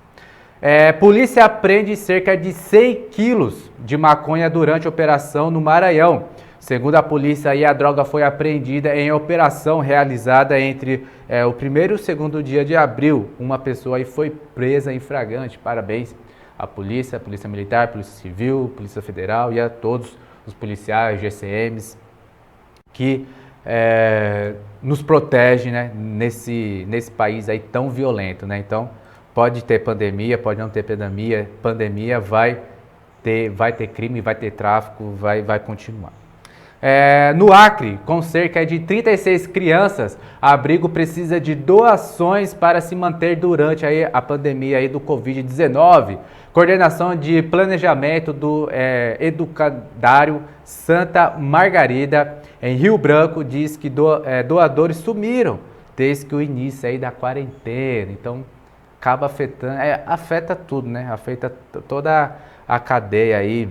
Polícia apreende cerca de 100 quilos de maconha durante operação no Maranhão. Segundo a polícia, aí, a droga foi apreendida em operação realizada entre o primeiro e o segundo dia de abril. Uma pessoa aí foi presa em flagrante. Parabéns à polícia, Polícia Militar, Polícia Civil, Polícia Federal e a todos os policiais, GCMs, que nos protegem, né, nesse país aí tão violento, né? Então, pode ter pandemia, pode não ter pandemia, vai ter crime, vai ter tráfico, vai continuar. No Acre, com cerca de 36 crianças, abrigo precisa de doações para se manter durante aí a pandemia aí do Covid-19. Coordenação de planejamento do Educandário Santa Margarida, em Rio Branco, diz que doadores sumiram desde que o início aí da quarentena. Então, acaba afetando, afeta tudo, né? Afeta toda a cadeia aí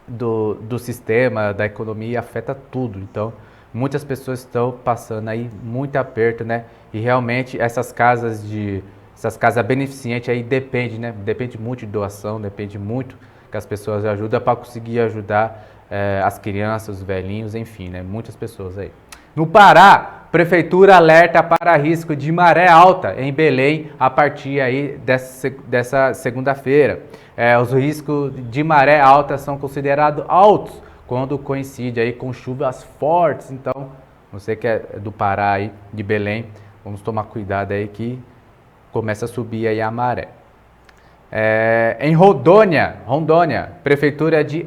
do sistema, da economia, afeta tudo. Então, muitas pessoas estão passando aí muito aperto, né? E realmente essas casas beneficentes aí depende, né? Depende muito de doação, depende muito que as pessoas ajudem para conseguir ajudar as crianças, os velhinhos, enfim, né? Muitas pessoas aí. No Pará, Prefeitura alerta para risco de maré alta em Belém a partir aí dessa segunda-feira. Os riscos de maré alta são considerados altos quando coincide aí com chuvas fortes. Então, você que é do Pará aí, de Belém, vamos tomar cuidado aí que começa a subir aí a maré. Em Rondônia, Prefeitura de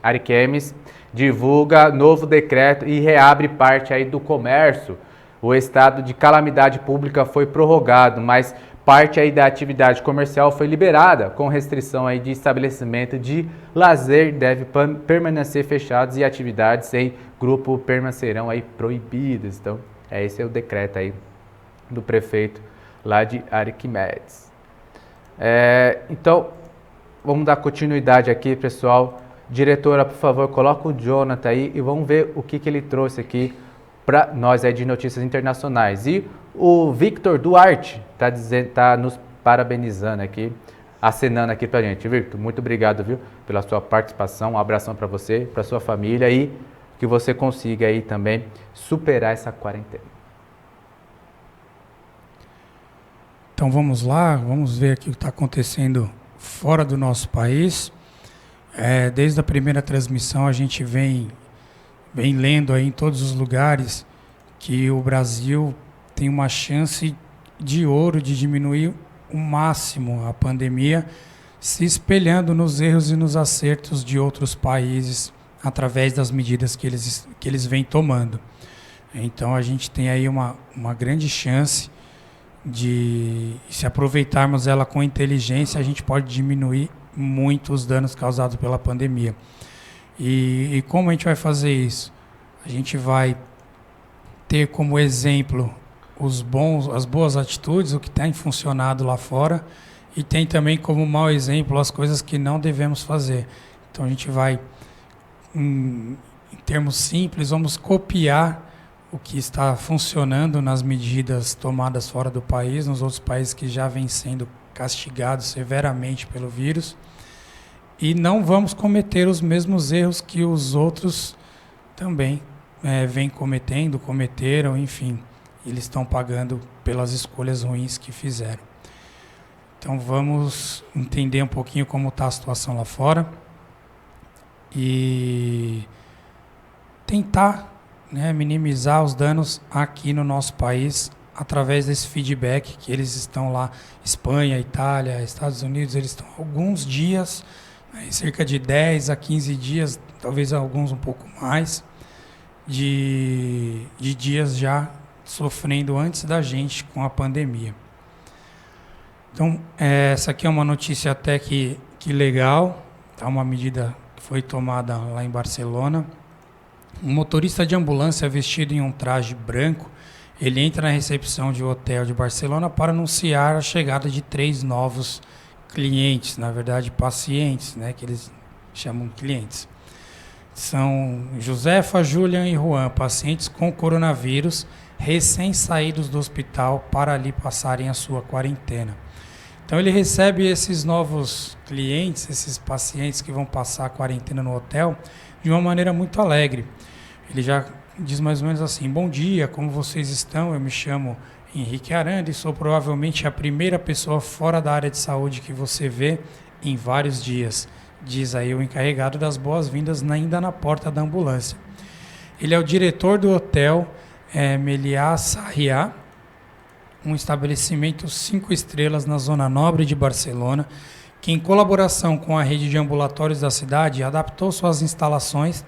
Ariquemes divulga novo decreto e reabre parte aí do comércio. O estado de calamidade pública foi prorrogado, mas parte aí da atividade comercial foi liberada, com restrição aí de estabelecimento de lazer deve permanecer fechados e atividades em grupo permanecerão aí proibidas. Então, esse é o decreto aí do prefeito lá de Ariquemes. Então, vamos dar continuidade aqui, pessoal. Diretora, por favor, coloca o Jonathan aí e vamos ver o que ele trouxe aqui para nós aí de notícias internacionais. E o Victor Duarte tá nos parabenizando aqui, acenando aqui pra gente. Victor, muito obrigado, viu, pela sua participação. Um abração para você, para sua família e que você consiga aí também superar essa quarentena. Então vamos lá, vamos ver aqui o que está acontecendo fora do nosso país. Desde a primeira transmissão a gente vem lendo aí em todos os lugares que o Brasil tem uma chance de ouro de diminuir o máximo a pandemia, se espelhando nos erros e nos acertos de outros países através das medidas que eles vêm tomando. Então a gente tem aí uma grande chance de, se aproveitarmos ela com inteligência, a gente pode diminuir muito os danos causados pela pandemia. E como a gente vai fazer isso? A gente vai ter como exemplo as boas atitudes, o que tem funcionado lá fora, e tem também como mau exemplo as coisas que não devemos fazer. Então a gente vai, em termos simples, vamos copiar o que está funcionando nas medidas tomadas fora do país, nos outros países que já vêm sendo castigados severamente pelo vírus, e não vamos cometer os mesmos erros que os outros também cometeram, enfim, eles estão pagando pelas escolhas ruins que fizeram. Então vamos entender um pouquinho como está a situação lá fora e tentar, né, minimizar os danos aqui no nosso país através desse feedback que eles estão lá, Espanha, Itália, Estados Unidos, eles estão alguns dias, né, cerca de 10 a 15 dias, talvez alguns um pouco mais, de dias já sofrendo antes da gente com a pandemia. Então, essa aqui é uma notícia até que legal, tá? Uma medida que foi tomada lá em Barcelona. Um motorista de ambulância vestido em um traje branco, ele entra na recepção de um hotel de Barcelona para anunciar a chegada de 3 novos clientes, na verdade pacientes, né, que eles chamam clientes. São Josefa, Julian e Juan, pacientes com coronavírus, recém-saídos do hospital para ali passarem a sua quarentena. Então ele recebe esses novos clientes, esses pacientes que vão passar a quarentena no hotel, de uma maneira muito alegre. Ele já diz mais ou menos assim: bom dia, como vocês estão? Eu me chamo Henrique Aranda e sou provavelmente a primeira pessoa fora da área de saúde que você vê em vários dias. Diz aí o encarregado das boas-vindas ainda na porta da ambulância. Ele é o diretor do hotel Meliá Sarriá, um estabelecimento 5 estrelas na zona nobre de Barcelona, que em colaboração com a rede de ambulatórios da cidade, adaptou suas instalações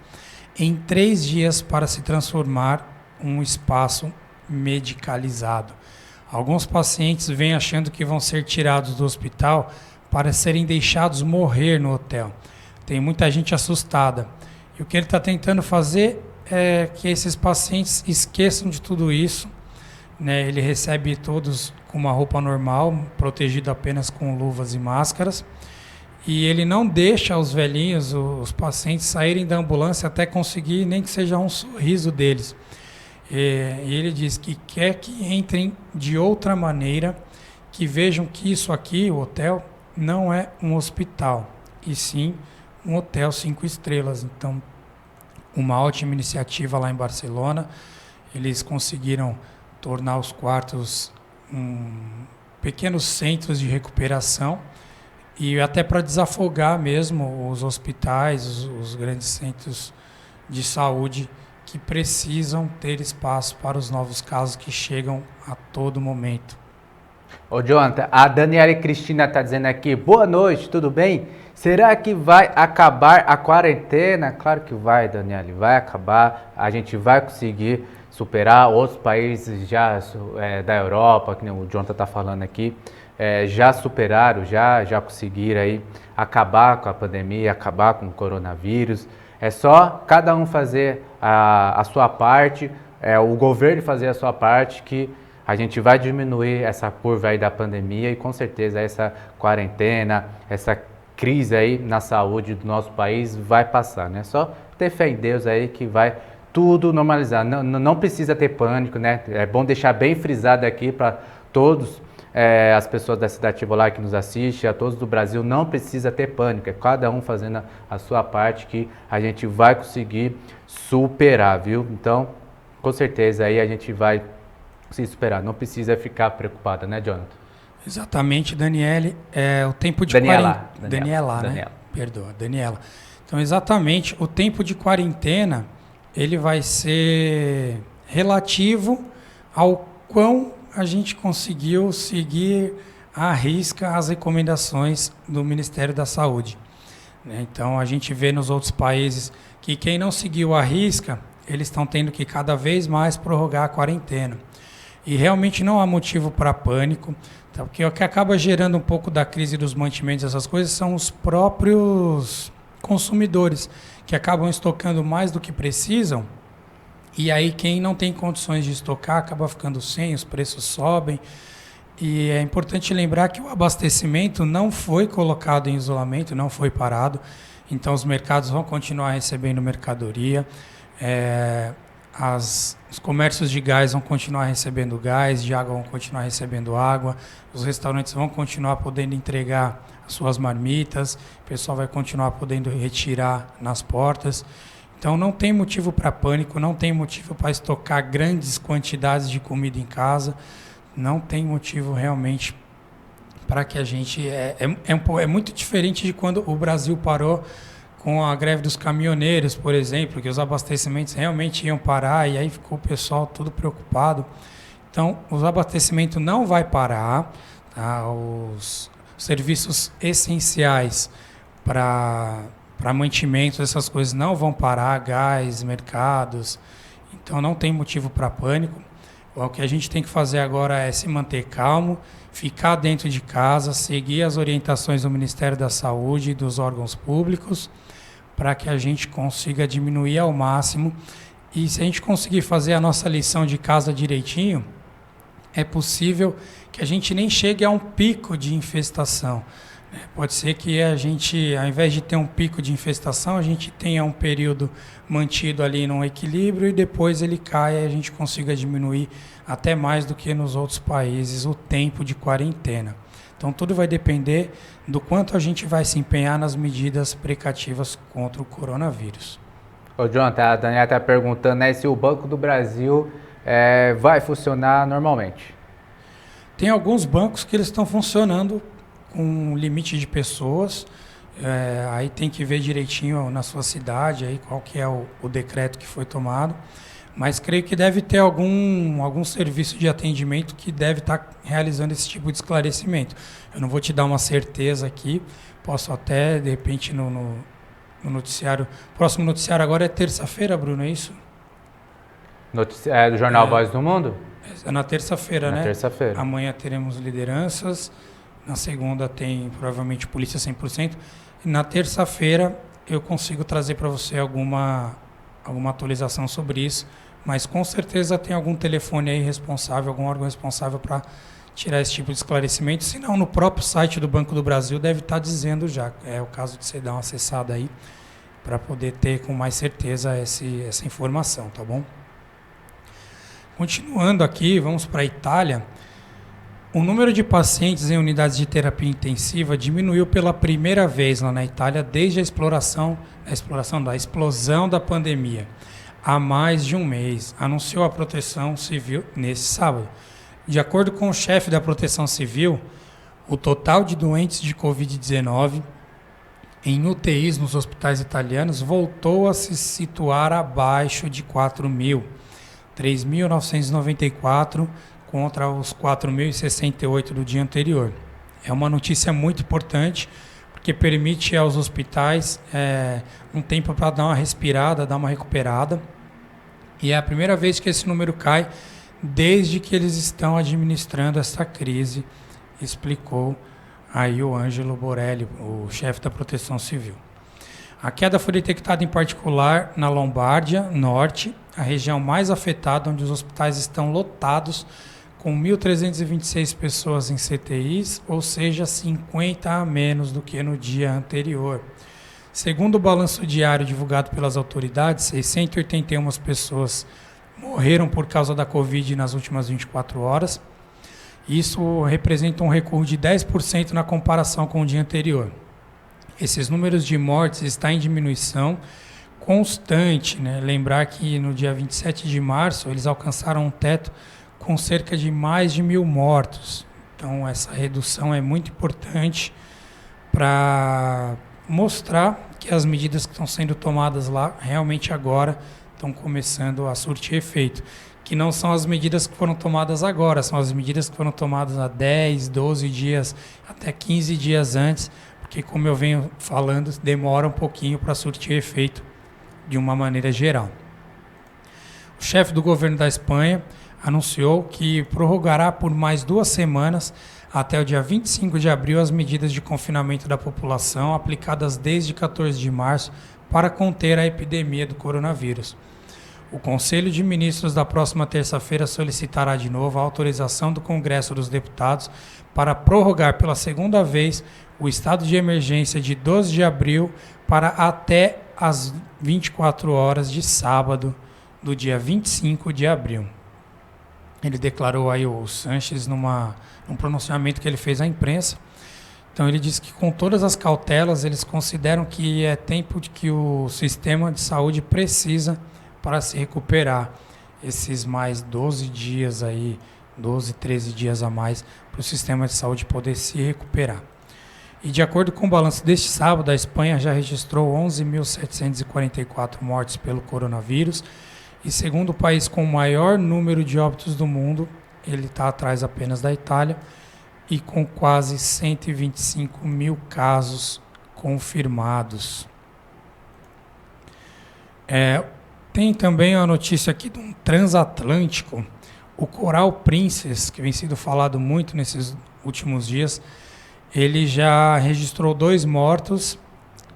em 3 dias para se transformar um espaço medicalizado. Alguns pacientes vêm achando que vão ser tirados do hospital para serem deixados morrer no hotel. Tem muita gente assustada. E o que ele está tentando fazer é que esses pacientes esqueçam de tudo isso, né? Ele recebe todos com uma roupa normal, protegido apenas com luvas e máscaras. E ele não deixa os velhinhos, os pacientes, saírem da ambulância até conseguir nem que seja um sorriso deles. E ele diz que quer que entrem de outra maneira, que vejam que isso aqui, o hotel, não é um hospital, e sim um hotel 5 estrelas. Então, uma ótima iniciativa lá em Barcelona. Eles conseguiram tornar os quartos pequenos centros de recuperação, e até para desafogar mesmo os hospitais, os grandes centros de saúde que precisam ter espaço para os novos casos que chegam a todo momento. Ô Jonathan, a Daniela Cristina está dizendo aqui: boa noite, tudo bem? Será que vai acabar a quarentena? Claro que vai, Daniela, vai acabar, a gente vai conseguir superar. Outros países já da Europa, que o Jonathan está falando aqui, já superaram, já conseguiram aí acabar com a pandemia, acabar com o coronavírus. É só cada um fazer a sua parte, o governo fazer a sua parte, que a gente vai diminuir essa curva aí da pandemia, e com certeza essa quarentena, essa crise aí na saúde do nosso país vai passar, né? Só ter fé em Deus aí que vai tudo normalizar. Não precisa ter pânico, né? É bom deixar bem frisado aqui para todos as pessoas da Cidade Tivolar que nos assistem, a todos do Brasil: não precisa ter pânico, é cada um fazendo a sua parte que a gente vai conseguir superar, viu? Então, com certeza aí a gente vai se superar, não precisa ficar preocupada, né, Jonathan? Exatamente, Daniele. O tempo de Daniela, né? Perdoa, Daniela. Então, exatamente, o tempo de quarentena, ele vai ser relativo ao quão a gente conseguiu seguir à risca as recomendações do Ministério da Saúde, né? Então, a gente vê nos outros países que quem não seguiu à risca, eles estão tendo que cada vez mais prorrogar a quarentena. E realmente não há motivo para pânico, tá? Porque o que acaba gerando um pouco da crise dos mantimentos, essas coisas, são os próprios consumidores, que acabam estocando mais do que precisam, e aí quem não tem condições de estocar acaba ficando sem, os preços sobem. E é importante lembrar que o abastecimento não foi colocado em isolamento, não foi parado, então os mercados vão continuar recebendo mercadoria, os comércios de gás vão continuar recebendo gás, de água vão continuar recebendo água, os restaurantes vão continuar podendo entregar as suas marmitas, o pessoal vai continuar podendo retirar nas portas. Então não tem motivo para pânico, não tem motivo para estocar grandes quantidades de comida em casa, não tem motivo realmente para que a gente... É muito diferente de quando o Brasil parou com a greve dos caminhoneiros, por exemplo, que os abastecimentos realmente iam parar e aí ficou o pessoal todo preocupado. Então, os abastecimentos não vai parar, tá? Os serviços essenciais para mantimentos, essas coisas não vão parar, gás, mercados, então não tem motivo para pânico. O que a gente tem que fazer agora é se manter calmo, ficar dentro de casa, seguir as orientações do Ministério da Saúde e dos órgãos públicos, para que a gente consiga diminuir ao máximo. E se a gente conseguir fazer a nossa lição de casa direitinho, é possível que a gente nem chegue a um pico de infestação. Pode ser que a gente, ao invés de ter um pico de infestação, a gente tenha um período mantido ali num equilíbrio e depois ele caia e a gente consiga diminuir até mais do que nos outros países o tempo de quarentena. Então tudo vai depender do quanto a gente vai se empenhar nas medidas precativas contra o coronavírus. Ô Jonathan, a Daniela está perguntando, né, se o Banco do Brasil vai funcionar normalmente. Tem alguns bancos que eles estão funcionando com um limite de pessoas, aí tem que ver direitinho na sua cidade aí qual que é o decreto que foi tomado, mas creio que deve ter algum serviço de atendimento que deve estar realizando esse tipo de esclarecimento. Eu não vou te dar uma certeza aqui, posso até, de repente, no noticiário, o próximo noticiário agora é terça-feira, Bruno, é isso? Do Jornal Voz do Mundo? É na terça-feira, né? Na terça-feira. Amanhã teremos lideranças, na segunda tem provavelmente Polícia 100%, e na terça-feira eu consigo trazer para você alguma atualização sobre isso, mas com certeza tem algum telefone aí responsável, algum órgão responsável para tirar esse tipo de esclarecimento, se não no próprio site do Banco do Brasil deve estar dizendo já, é o caso de você dar uma acessada aí, para poder ter com mais certeza essa informação, tá bom? Continuando aqui, vamos para a Itália. O número de pacientes em unidades de terapia intensiva diminuiu pela primeira vez lá na Itália desde a explosão da pandemia, há mais de um mês, anunciou a Proteção Civil nesse sábado. De acordo com o chefe da Proteção Civil, o total de doentes de Covid-19 em UTIs nos hospitais italianos voltou a se situar abaixo de 4.000, 3.994 contra os 4.068 do dia anterior. É uma notícia muito importante, porque permite aos hospitais um tempo para dar uma respirada, dar uma recuperada. E é a primeira vez que esse número cai desde que eles estão administrando essa crise, explicou aí o Ângelo Borelli, o chefe da Proteção Civil. A queda foi detectada em particular na Lombardia Norte, a região mais afetada, onde os hospitais estão lotados, com 1.326 pessoas em CTIs, ou seja, 50 a menos do que no dia anterior. Segundo o balanço diário divulgado pelas autoridades, 681 pessoas morreram por causa da Covid nas últimas 24 horas. Isso representa um recuo de 10% na comparação com o dia anterior. Esses números de mortes estão em diminuição constante, né? Lembrar que no dia 27 de março eles alcançaram um teto com cerca de mais de 1.000 mortos. Então essa redução é muito importante para mostrar que as medidas que estão sendo tomadas lá realmente agora estão começando a surtir efeito. Que não são as medidas que foram tomadas agora, são as medidas que foram tomadas há 10, 12 dias, até 15 dias antes, porque, como eu venho falando, demora um pouquinho para surtir efeito de uma maneira geral. O chefe do governo da Espanha anunciou que prorrogará por mais 2 semanas, até o dia 25 de abril, as medidas de confinamento da população aplicadas desde 14 de março para conter a epidemia do coronavírus. O Conselho de Ministros da próxima terça-feira solicitará de novo a autorização do Congresso dos Deputados para prorrogar pela segunda vez o estado de emergência de 12 de abril para até as 24 horas de sábado do dia 25 de abril. Ele declarou aí o Sanches num pronunciamento que ele fez à imprensa. Então ele disse que com todas as cautelas eles consideram que é tempo de que o sistema de saúde precisa para se recuperar. Esses mais 12 dias aí 12, 13 dias a mais para o sistema de saúde poder se recuperar. E de acordo com o balanço deste sábado, a Espanha já registrou 11.744 mortes pelo coronavírus e segundo o país com o maior número de óbitos do mundo, ele está atrás apenas da Itália e com quase 125 mil casos confirmados. Tem também a notícia aqui de um transatlântico, o Coral Princess, que vem sendo falado muito nesses últimos dias. Ele já registrou 2 mortos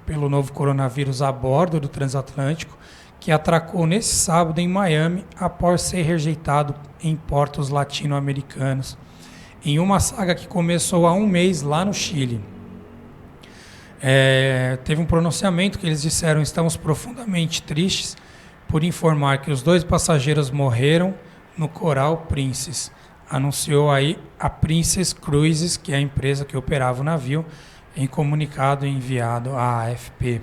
pelo novo coronavírus a bordo do transatlântico, que atracou nesse sábado em Miami após ser rejeitado em portos latino-americanos, em uma saga que começou há um mês lá no Chile. Teve um pronunciamento que eles disseram: estamos profundamente tristes por informar que os 2 passageiros morreram no Coral Princess. Anunciou aí a Princess Cruises, que é a empresa que operava o navio, em comunicado enviado à AFP,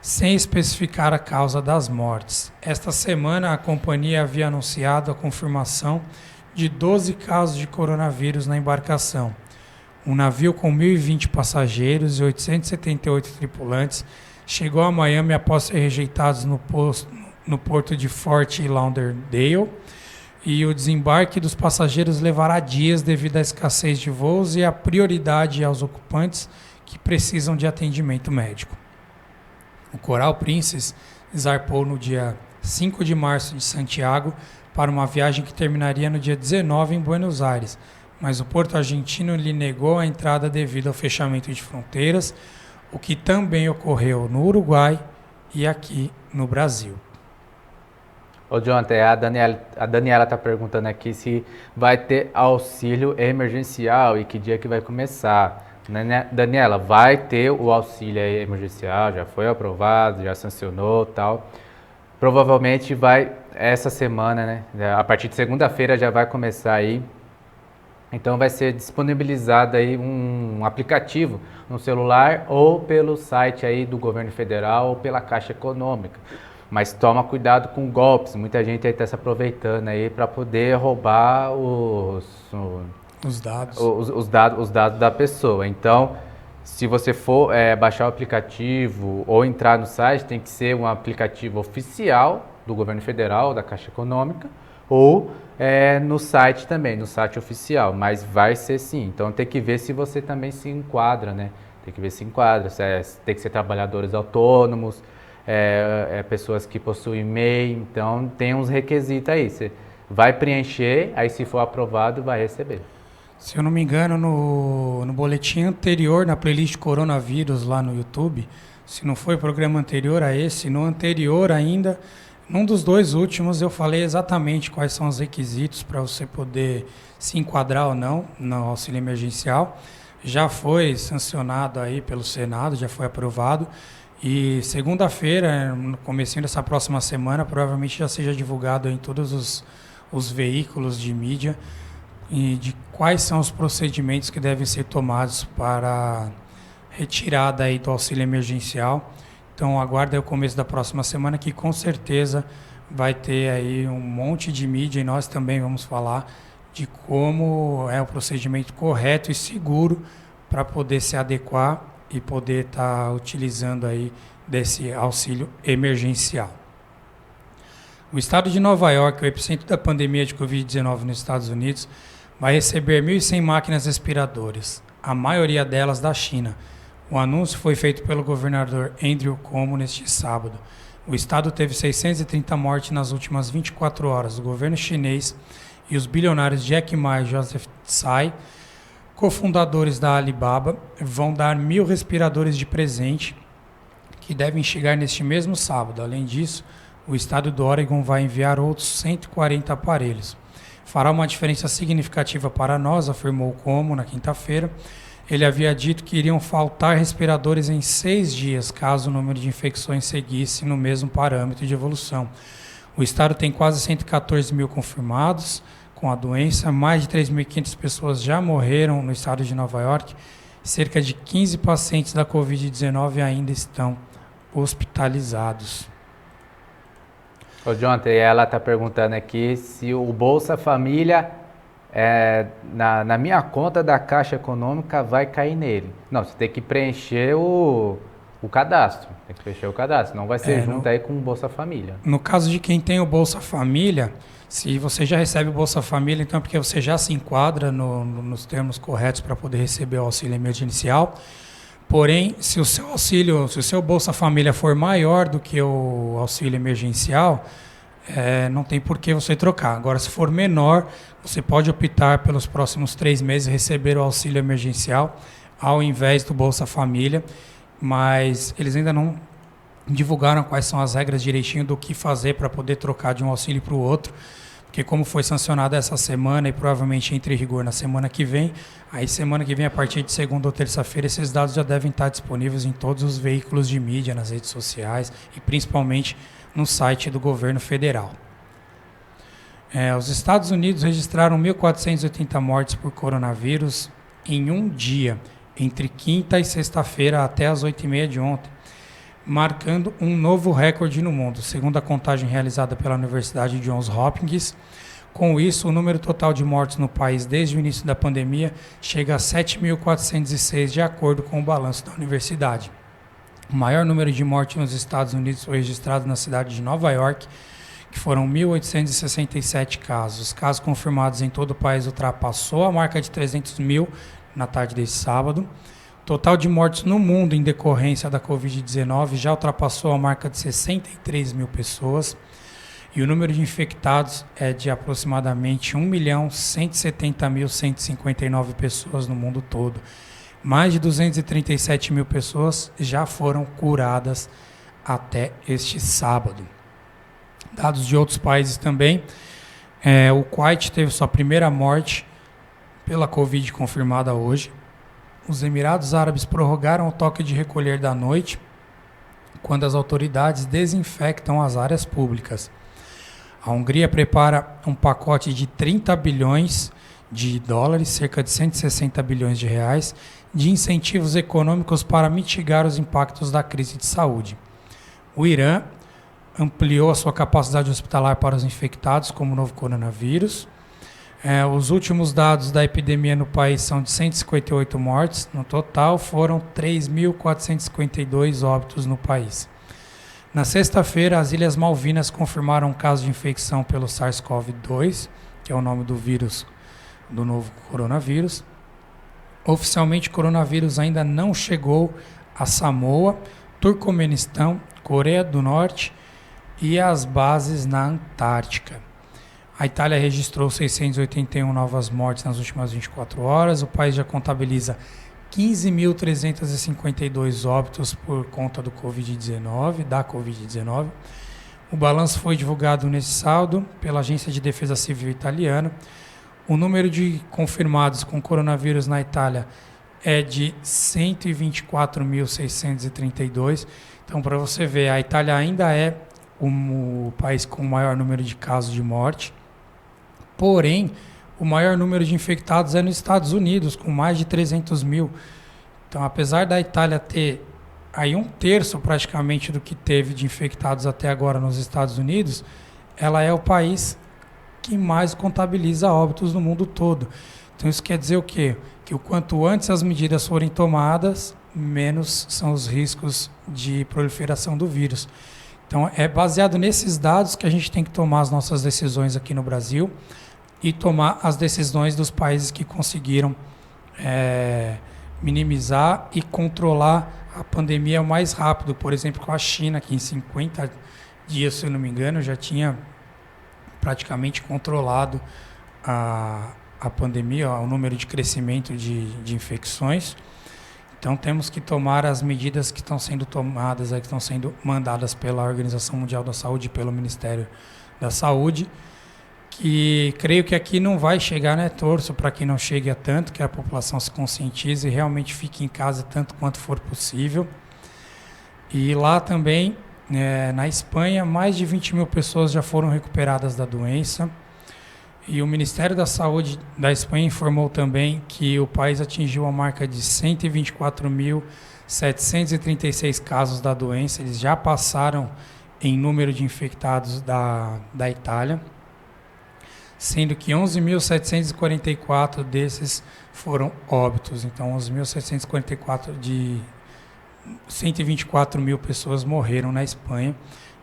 sem especificar a causa das mortes. Esta semana, a companhia havia anunciado a confirmação de 12 casos de coronavírus na embarcação. Um navio com 1.020 passageiros e 878 tripulantes chegou a Miami após ser rejeitados no porto de Fort Lauderdale, e o desembarque dos passageiros levará dias devido à escassez de voos e à prioridade aos ocupantes que precisam de atendimento médico. O Coral Princess zarpou no dia 5 de março de Santiago para uma viagem que terminaria no dia 19 em Buenos Aires, mas o porto argentino lhe negou a entrada devido ao fechamento de fronteiras, o que também ocorreu no Uruguai e aqui no Brasil. Ô Jonathan, a Daniela está perguntando aqui se vai ter auxílio emergencial e que dia que vai começar. Daniela, vai ter o auxílio emergencial, já foi aprovado, já sancionou e tal. Provavelmente vai essa semana, né? A partir de segunda-feira já vai começar aí. Então vai ser disponibilizado aí um aplicativo no celular ou pelo site aí do governo federal ou pela Caixa Econômica. Mas toma cuidado com golpes, muita gente aí está se aproveitando aí para poder roubar os dados da pessoa. Então, se você for baixar o aplicativo ou entrar no site, tem que ser um aplicativo oficial do governo federal, da Caixa Econômica, ou no site também, no site oficial, mas vai ser sim. Então tem que ver se você também se enquadra, né? Tem que ver se enquadra, tem que ser trabalhadores autônomos, pessoas que possuem MEI, então tem uns requisitos aí. Você vai preencher, aí se for aprovado, vai receber. Se eu não me engano, no boletim anterior, na playlist Coronavírus lá no YouTube, se não foi o programa anterior a esse, no anterior ainda, num dos 2 últimos, eu falei exatamente quais são os requisitos para você poder se enquadrar ou não no auxílio emergencial. Já foi sancionado aí pelo Senado, já foi aprovado. E segunda-feira, no comecinho dessa próxima semana, provavelmente já seja divulgado em todos os veículos de mídia e de quais são os procedimentos que devem ser tomados para retirada aí do auxílio emergencial. Então aguarda o começo da próxima semana que com certeza vai ter aí um monte de mídia e nós também vamos falar de como é o procedimento correto e seguro para poder se adequar e poder estar utilizando aí desse auxílio emergencial. O estado de Nova York, o epicentro da pandemia de Covid-19 nos Estados Unidos, vai receber 1.100 máquinas respiradoras, a maioria delas da China. O anúncio foi feito pelo governador Andrew Cuomo neste sábado. O estado teve 630 mortes nas últimas 24 horas. O governo chinês e os bilionários Jack Ma e Joseph Tsai, cofundadores da Alibaba, vão dar 1.000 respiradores de presente que devem chegar neste mesmo sábado. Além disso, o estado do Oregon vai enviar outros 140 aparelhos. Fará uma diferença significativa para nós, afirmou Cuomo na quinta-feira. Ele havia dito que iriam faltar respiradores em 6 dias, caso o número de infecções seguisse no mesmo parâmetro de evolução. O estado tem quase 114 mil confirmados com a doença, mais de 3.500 pessoas já morreram no estado de Nova York, cerca de 15 pacientes da Covid-19 ainda estão hospitalizados. Ô Jonathan, ela está perguntando aqui se o Bolsa Família na minha conta da Caixa Econômica vai cair nele. Não, você tem que preencher o cadastro. Tem que preencher o cadastro, não vai ser junto aí com o Bolsa Família. No caso de quem tem o Bolsa Família, se você já recebe o Bolsa Família, então é porque você já se enquadra nos termos corretos para poder receber o auxílio emergencial. Porém, se o seu Bolsa Família for maior do que o auxílio emergencial, não tem por que você trocar. Agora, se for menor, você pode optar pelos próximos 3 meses receber o auxílio emergencial ao invés do Bolsa Família, mas eles ainda não divulgaram quais são as regras direitinho do que fazer para poder trocar de um auxílio para o outro, porque como foi sancionado essa semana e provavelmente entre em rigor na semana que vem, a partir de segunda ou terça-feira, esses dados já devem estar disponíveis em todos os veículos de mídia, nas redes sociais e principalmente no site do governo federal. Os Estados Unidos registraram 1.480 mortes por coronavírus em um dia, entre quinta e sexta-feira até as 8h30 de ontem, marcando um novo recorde no mundo, segundo a contagem realizada pela Universidade Johns Hopkins. Com isso, o número total de mortes no país desde o início da pandemia chega a 7.406, de acordo com o balanço da universidade. O maior número de mortes nos Estados Unidos foi registrado na cidade de Nova York, que foram 1.867 casos. Os casos confirmados em todo o país ultrapassou a marca de 300 mil na tarde deste sábado. O total de mortes no mundo em decorrência da Covid-19 já ultrapassou a marca de 63 mil pessoas. E o número de infectados é de aproximadamente 1.170.159 pessoas no mundo todo. Mais de 237 mil pessoas já foram curadas até este sábado. Dados de outros países também. O Kuwait teve sua primeira morte pela Covid confirmada hoje. Os Emirados Árabes prorrogaram o toque de recolher da noite, quando as autoridades desinfectam as áreas públicas. A Hungria prepara um pacote de 30 bilhões de dólares, cerca de 160 bilhões de reais, de incentivos econômicos para mitigar os impactos da crise de saúde. O Irã ampliou a sua capacidade hospitalar para os infectados com o novo coronavírus. Os últimos dados da epidemia no país são de 158 mortes. No total, foram 3.452 óbitos no país. Na sexta-feira, as Ilhas Malvinas confirmaram um caso de infecção pelo SARS-CoV-2, que é o nome do vírus do novo coronavírus. Oficialmente, o coronavírus ainda não chegou a Samoa, Turcomenistão, Coreia do Norte e as bases na Antártica. A Itália registrou 681 novas mortes nas últimas 24 horas. O país já contabiliza 15.352 óbitos por conta da Covid-19. O balanço foi divulgado nesse sábado pela Agência de Defesa Civil italiana. O número de confirmados com coronavírus na Itália é de 124.632. Então, para você ver, a Itália ainda é o país com o maior número de casos de morte. Porém, o maior número de infectados é nos Estados Unidos, com mais de 300 mil. Então, apesar da Itália ter aí 1/3 praticamente do que teve de infectados até agora nos Estados Unidos, ela é o país que mais contabiliza óbitos no mundo todo. Então, isso quer dizer o quê? Que o quanto antes as medidas forem tomadas, menos são os riscos de proliferação do vírus. Então, é baseado nesses dados que a gente tem que tomar as nossas decisões aqui no Brasil e tomar as decisões dos países que conseguiram minimizar e controlar a pandemia o mais rápido. Por exemplo, com a China, que em 50 dias, se eu não me engano, já tinha praticamente controlado a pandemia, o número de crescimento de infecções. Então, temos que tomar as medidas que estão sendo tomadas, que estão sendo mandadas pela Organização Mundial da Saúde e pelo Ministério da Saúde, que creio que aqui não vai chegar, né? Torço para que não chegue a tanto, que a população se conscientize e realmente fique em casa tanto quanto for possível. E lá também, na Espanha, mais de 20 mil pessoas já foram recuperadas da doença. E o Ministério da Saúde da Espanha informou também que o país atingiu a marca de 124.736 casos da doença. Eles já passaram em número de infectados da Itália. sendo que 11.744 desses foram óbitos. Então, 11.744 de 124 mil pessoas morreram na Espanha.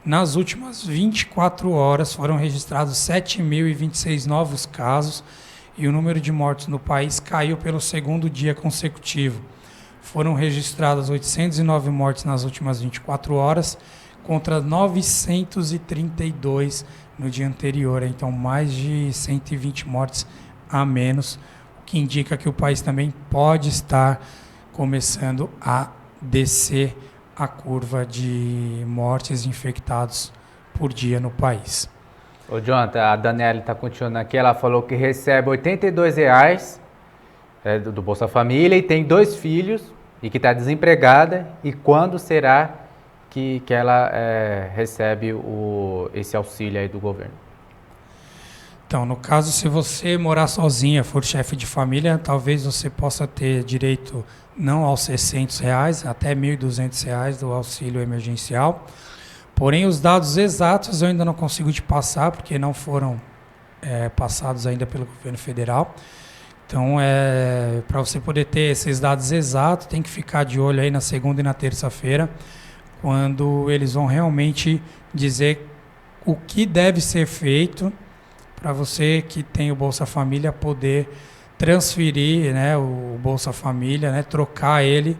Nas últimas 24 horas foram registrados 7.026 novos casos e o número de mortos no país caiu pelo segundo dia consecutivo. Foram registradas 809 mortes nas últimas 24 horas contra 932 no dia anterior. Então, mais de 120 mortes a menos, o que indica que o país também pode estar começando a descer a curva de mortes e infectados por dia no país. Ô Jonathan, a Daniela está continuando aqui, ela falou que recebe R$ 82 do Bolsa Família e tem 2 filhos e que está desempregada. E quando será que ela recebe esse auxílio aí do governo? Então, no caso, se você morar sozinha, for chefe de família, talvez você possa ter direito não aos R$ 600, até R$ 1.200 do auxílio emergencial. Porém, os dados exatos eu ainda não consigo te passar, porque não foram passados ainda pelo governo federal. Então, para você poder ter esses dados exatos, tem que ficar de olho aí na segunda e na terça-feira, quando eles vão realmente dizer o que deve ser feito para você que tem o Bolsa Família poder transferir, né, o Bolsa Família, né, trocar ele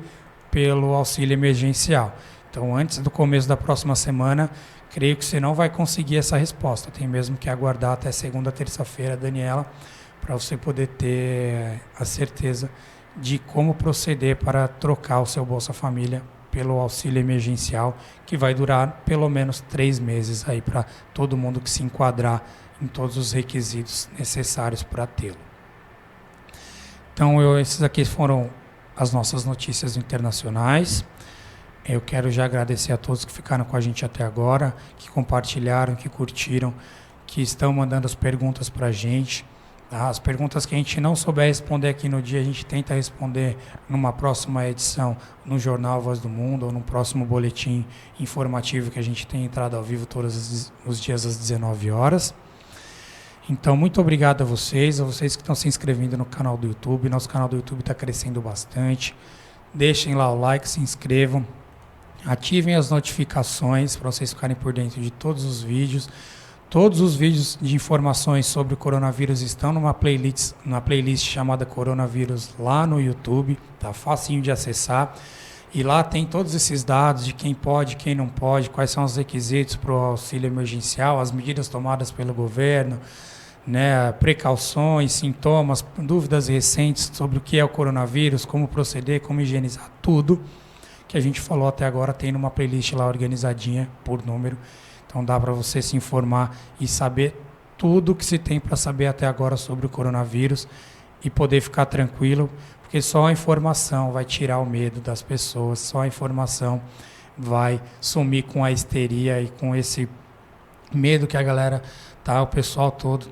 pelo auxílio emergencial. Então, antes do começo da próxima semana, creio que você não vai conseguir essa resposta. Tem mesmo que aguardar até segunda, terça-feira, Daniela, para você poder ter a certeza de como proceder para trocar o seu Bolsa Família pelo auxílio emergencial, que vai durar pelo menos 3 meses aí para todo mundo que se enquadrar em todos os requisitos necessários para tê-lo. Então, esses aqui foram as nossas notícias internacionais. Eu quero já agradecer a todos que ficaram com a gente até agora, que compartilharam, que curtiram, que estão mandando as perguntas para a gente. As perguntas que a gente não souber responder aqui no dia, a gente tenta responder numa próxima edição no Jornal Voz do Mundo ou no próximo boletim informativo que a gente tem entrado ao vivo todos os dias às 19 horas. Então, muito obrigado a vocês que estão se inscrevendo no canal do YouTube. Nosso canal do YouTube está crescendo bastante. Deixem lá o like, se inscrevam, ativem as notificações para vocês ficarem por dentro de todos os vídeos. Todos os vídeos de informações sobre o coronavírus estão numa playlist chamada Coronavírus lá no YouTube. Tá facinho de acessar. E lá tem todos esses dados de quem pode, quem não pode, quais são os requisitos para o auxílio emergencial, as medidas tomadas pelo governo, né, precauções, sintomas, dúvidas recentes sobre o que é o coronavírus, como proceder, como higienizar, tudo que a gente falou até agora tem numa playlist lá organizadinha por número. Então dá para você se informar e saber tudo que se tem para saber até agora sobre o coronavírus e poder ficar tranquilo, porque só a informação vai tirar o medo das pessoas, só a informação vai sumir com a histeria e com esse medo que a galera o pessoal todo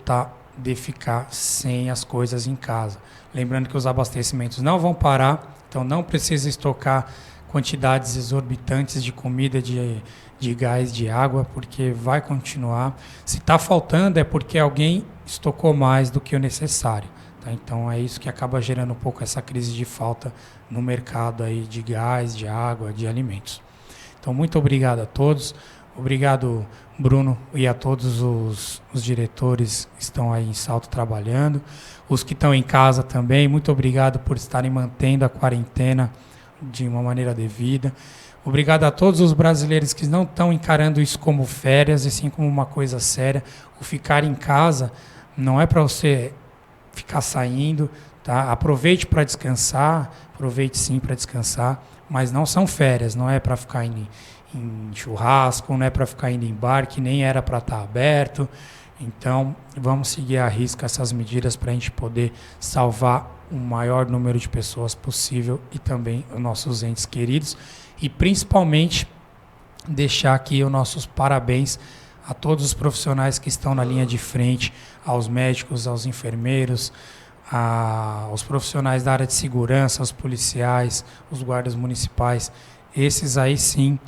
de ficar sem as coisas em casa. Lembrando que os abastecimentos não vão parar, então não precisa estocar quantidades exorbitantes de comida, de gás, de água, porque vai continuar. Se está faltando é porque alguém estocou mais do que o necessário. Tá? Então é isso que acaba gerando um pouco essa crise de falta no mercado aí de gás, de água, de alimentos. Então muito obrigado a todos. Obrigado, Bruno, e a todos os diretores que estão aí em Salto trabalhando. Os que estão em casa também, muito obrigado por estarem mantendo a quarentena de uma maneira devida. Obrigado a todos os brasileiros que não estão encarando isso como férias, e sim como uma coisa séria. O ficar em casa não é para você ficar saindo, tá? Aproveite para descansar, aproveite sim para descansar, mas não são férias, não é para ficar em churrasco, não é para ficar indo em bar, que nem era para estar aberto. Então, vamos seguir à risca essas medidas para a gente poder salvar o maior número de pessoas possível e também os nossos entes queridos. E principalmente, deixar aqui os nossos parabéns a todos os profissionais que estão na linha de frente, aos médicos, aos enfermeiros, aos profissionais da área de segurança, aos policiais, os guardas municipais. Esses aí sim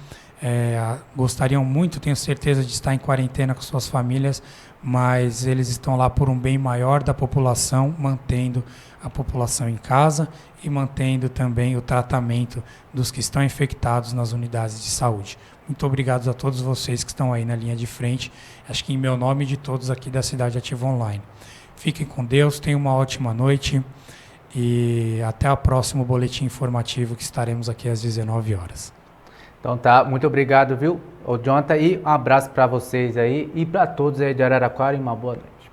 gostariam muito, tenho certeza, de estar em quarentena com suas famílias, mas eles estão lá por um bem maior da população, mantendo a população em casa e mantendo também o tratamento dos que estão infectados nas unidades de saúde. Muito obrigado a todos vocês que estão aí na linha de frente, acho que em meu nome e de todos aqui da Cidade Ativa Online. Fiquem com Deus, tenham uma ótima noite e até o próximo boletim informativo que estaremos aqui às 19 horas. Então tá, muito obrigado, viu, ô Jonathan, e um abraço para vocês aí e para todos aí de Araraquara e uma boa noite.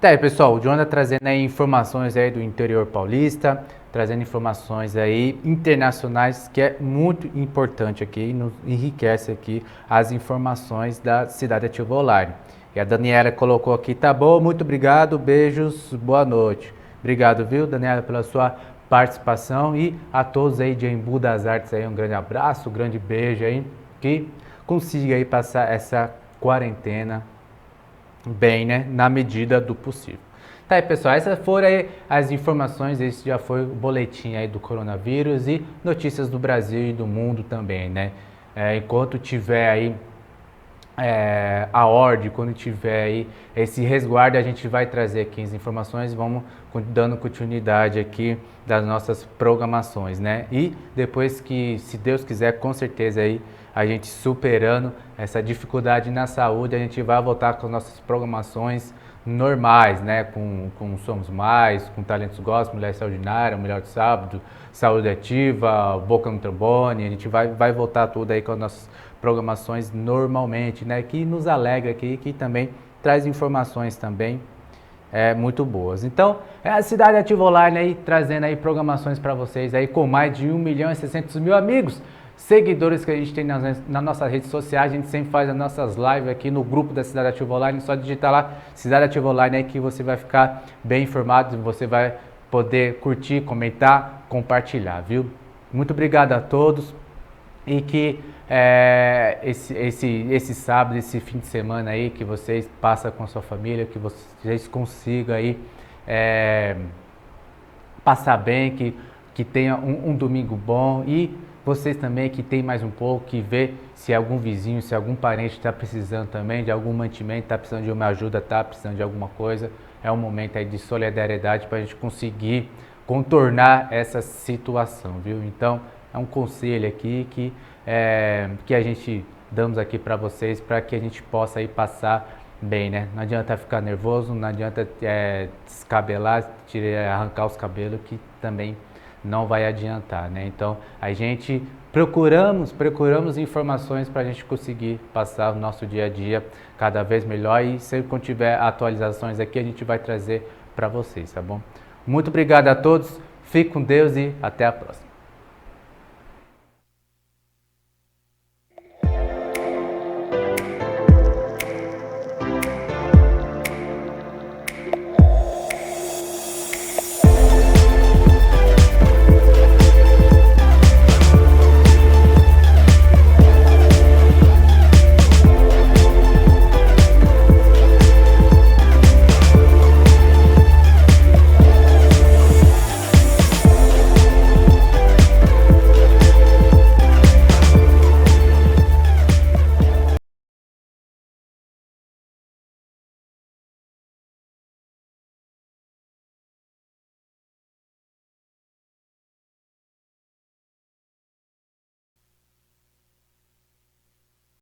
Tá aí, pessoal, o Jonathan trazendo aí informações aí do interior paulista, trazendo informações aí internacionais, que é muito importante aqui, nos enriquece aqui as informações da Cidade Ativa Online. E a Daniela colocou aqui, tá bom, muito obrigado, beijos, boa noite. Obrigado, viu, Daniela, pela sua participação e a todos aí de Embu das Artes aí, um grande abraço, um grande beijo aí, que consiga aí passar essa quarentena bem, né, na medida do possível. Tá aí, pessoal, essas foram aí as informações, esse já foi o boletim aí do coronavírus e notícias do Brasil e do mundo também, né. Enquanto tiver aí a ordem, quando tiver aí esse resguardo, a gente vai trazer aqui as informações, vamos dando continuidade aqui das nossas programações, né? E depois que, se Deus quiser, com certeza aí, a gente superando essa dificuldade na saúde, a gente vai voltar com as nossas programações normais, né? Com Somos Mais, com Talentos Gospel, Mulher Extraordinária, Melhor do Sábado, Saúde Ativa, Boca no Trombone, a gente vai voltar tudo aí com as nossas programações normalmente, né? Que nos alegra aqui, que também traz informações também muito boas. Então, é a Cidade Ativa Online aí, trazendo aí programações para vocês aí com mais de 1.600.000 amigos, seguidores que a gente tem nas nossas redes sociais. A gente sempre faz as nossas lives aqui no grupo da Cidade Ativa Online, só digitar lá Cidade Ativa Online aí que você vai ficar bem informado, você vai poder curtir, comentar, compartilhar, viu? Muito obrigado a todos e que esse sábado, esse fim de semana aí, que vocês passam com a sua família, que vocês consigam aí passar bem, que tenha um domingo bom e vocês também que tem mais um pouco, que vê se algum vizinho, se algum parente está precisando também de algum mantimento, está precisando de uma ajuda, está precisando de alguma coisa, é um momento aí de solidariedade para a gente conseguir contornar essa situação, viu? Então, é um conselho aqui que a gente damos aqui para vocês, para que a gente possa aí passar bem, né? Não adianta ficar nervoso, não adianta descabelar, arrancar os cabelos, que também não vai adiantar, né? Então, a gente procuramos informações para a gente conseguir passar o nosso dia a dia cada vez melhor e sempre quando tiver atualizações aqui, a gente vai trazer para vocês, tá bom? Muito obrigado a todos, fique com Deus e até a próxima.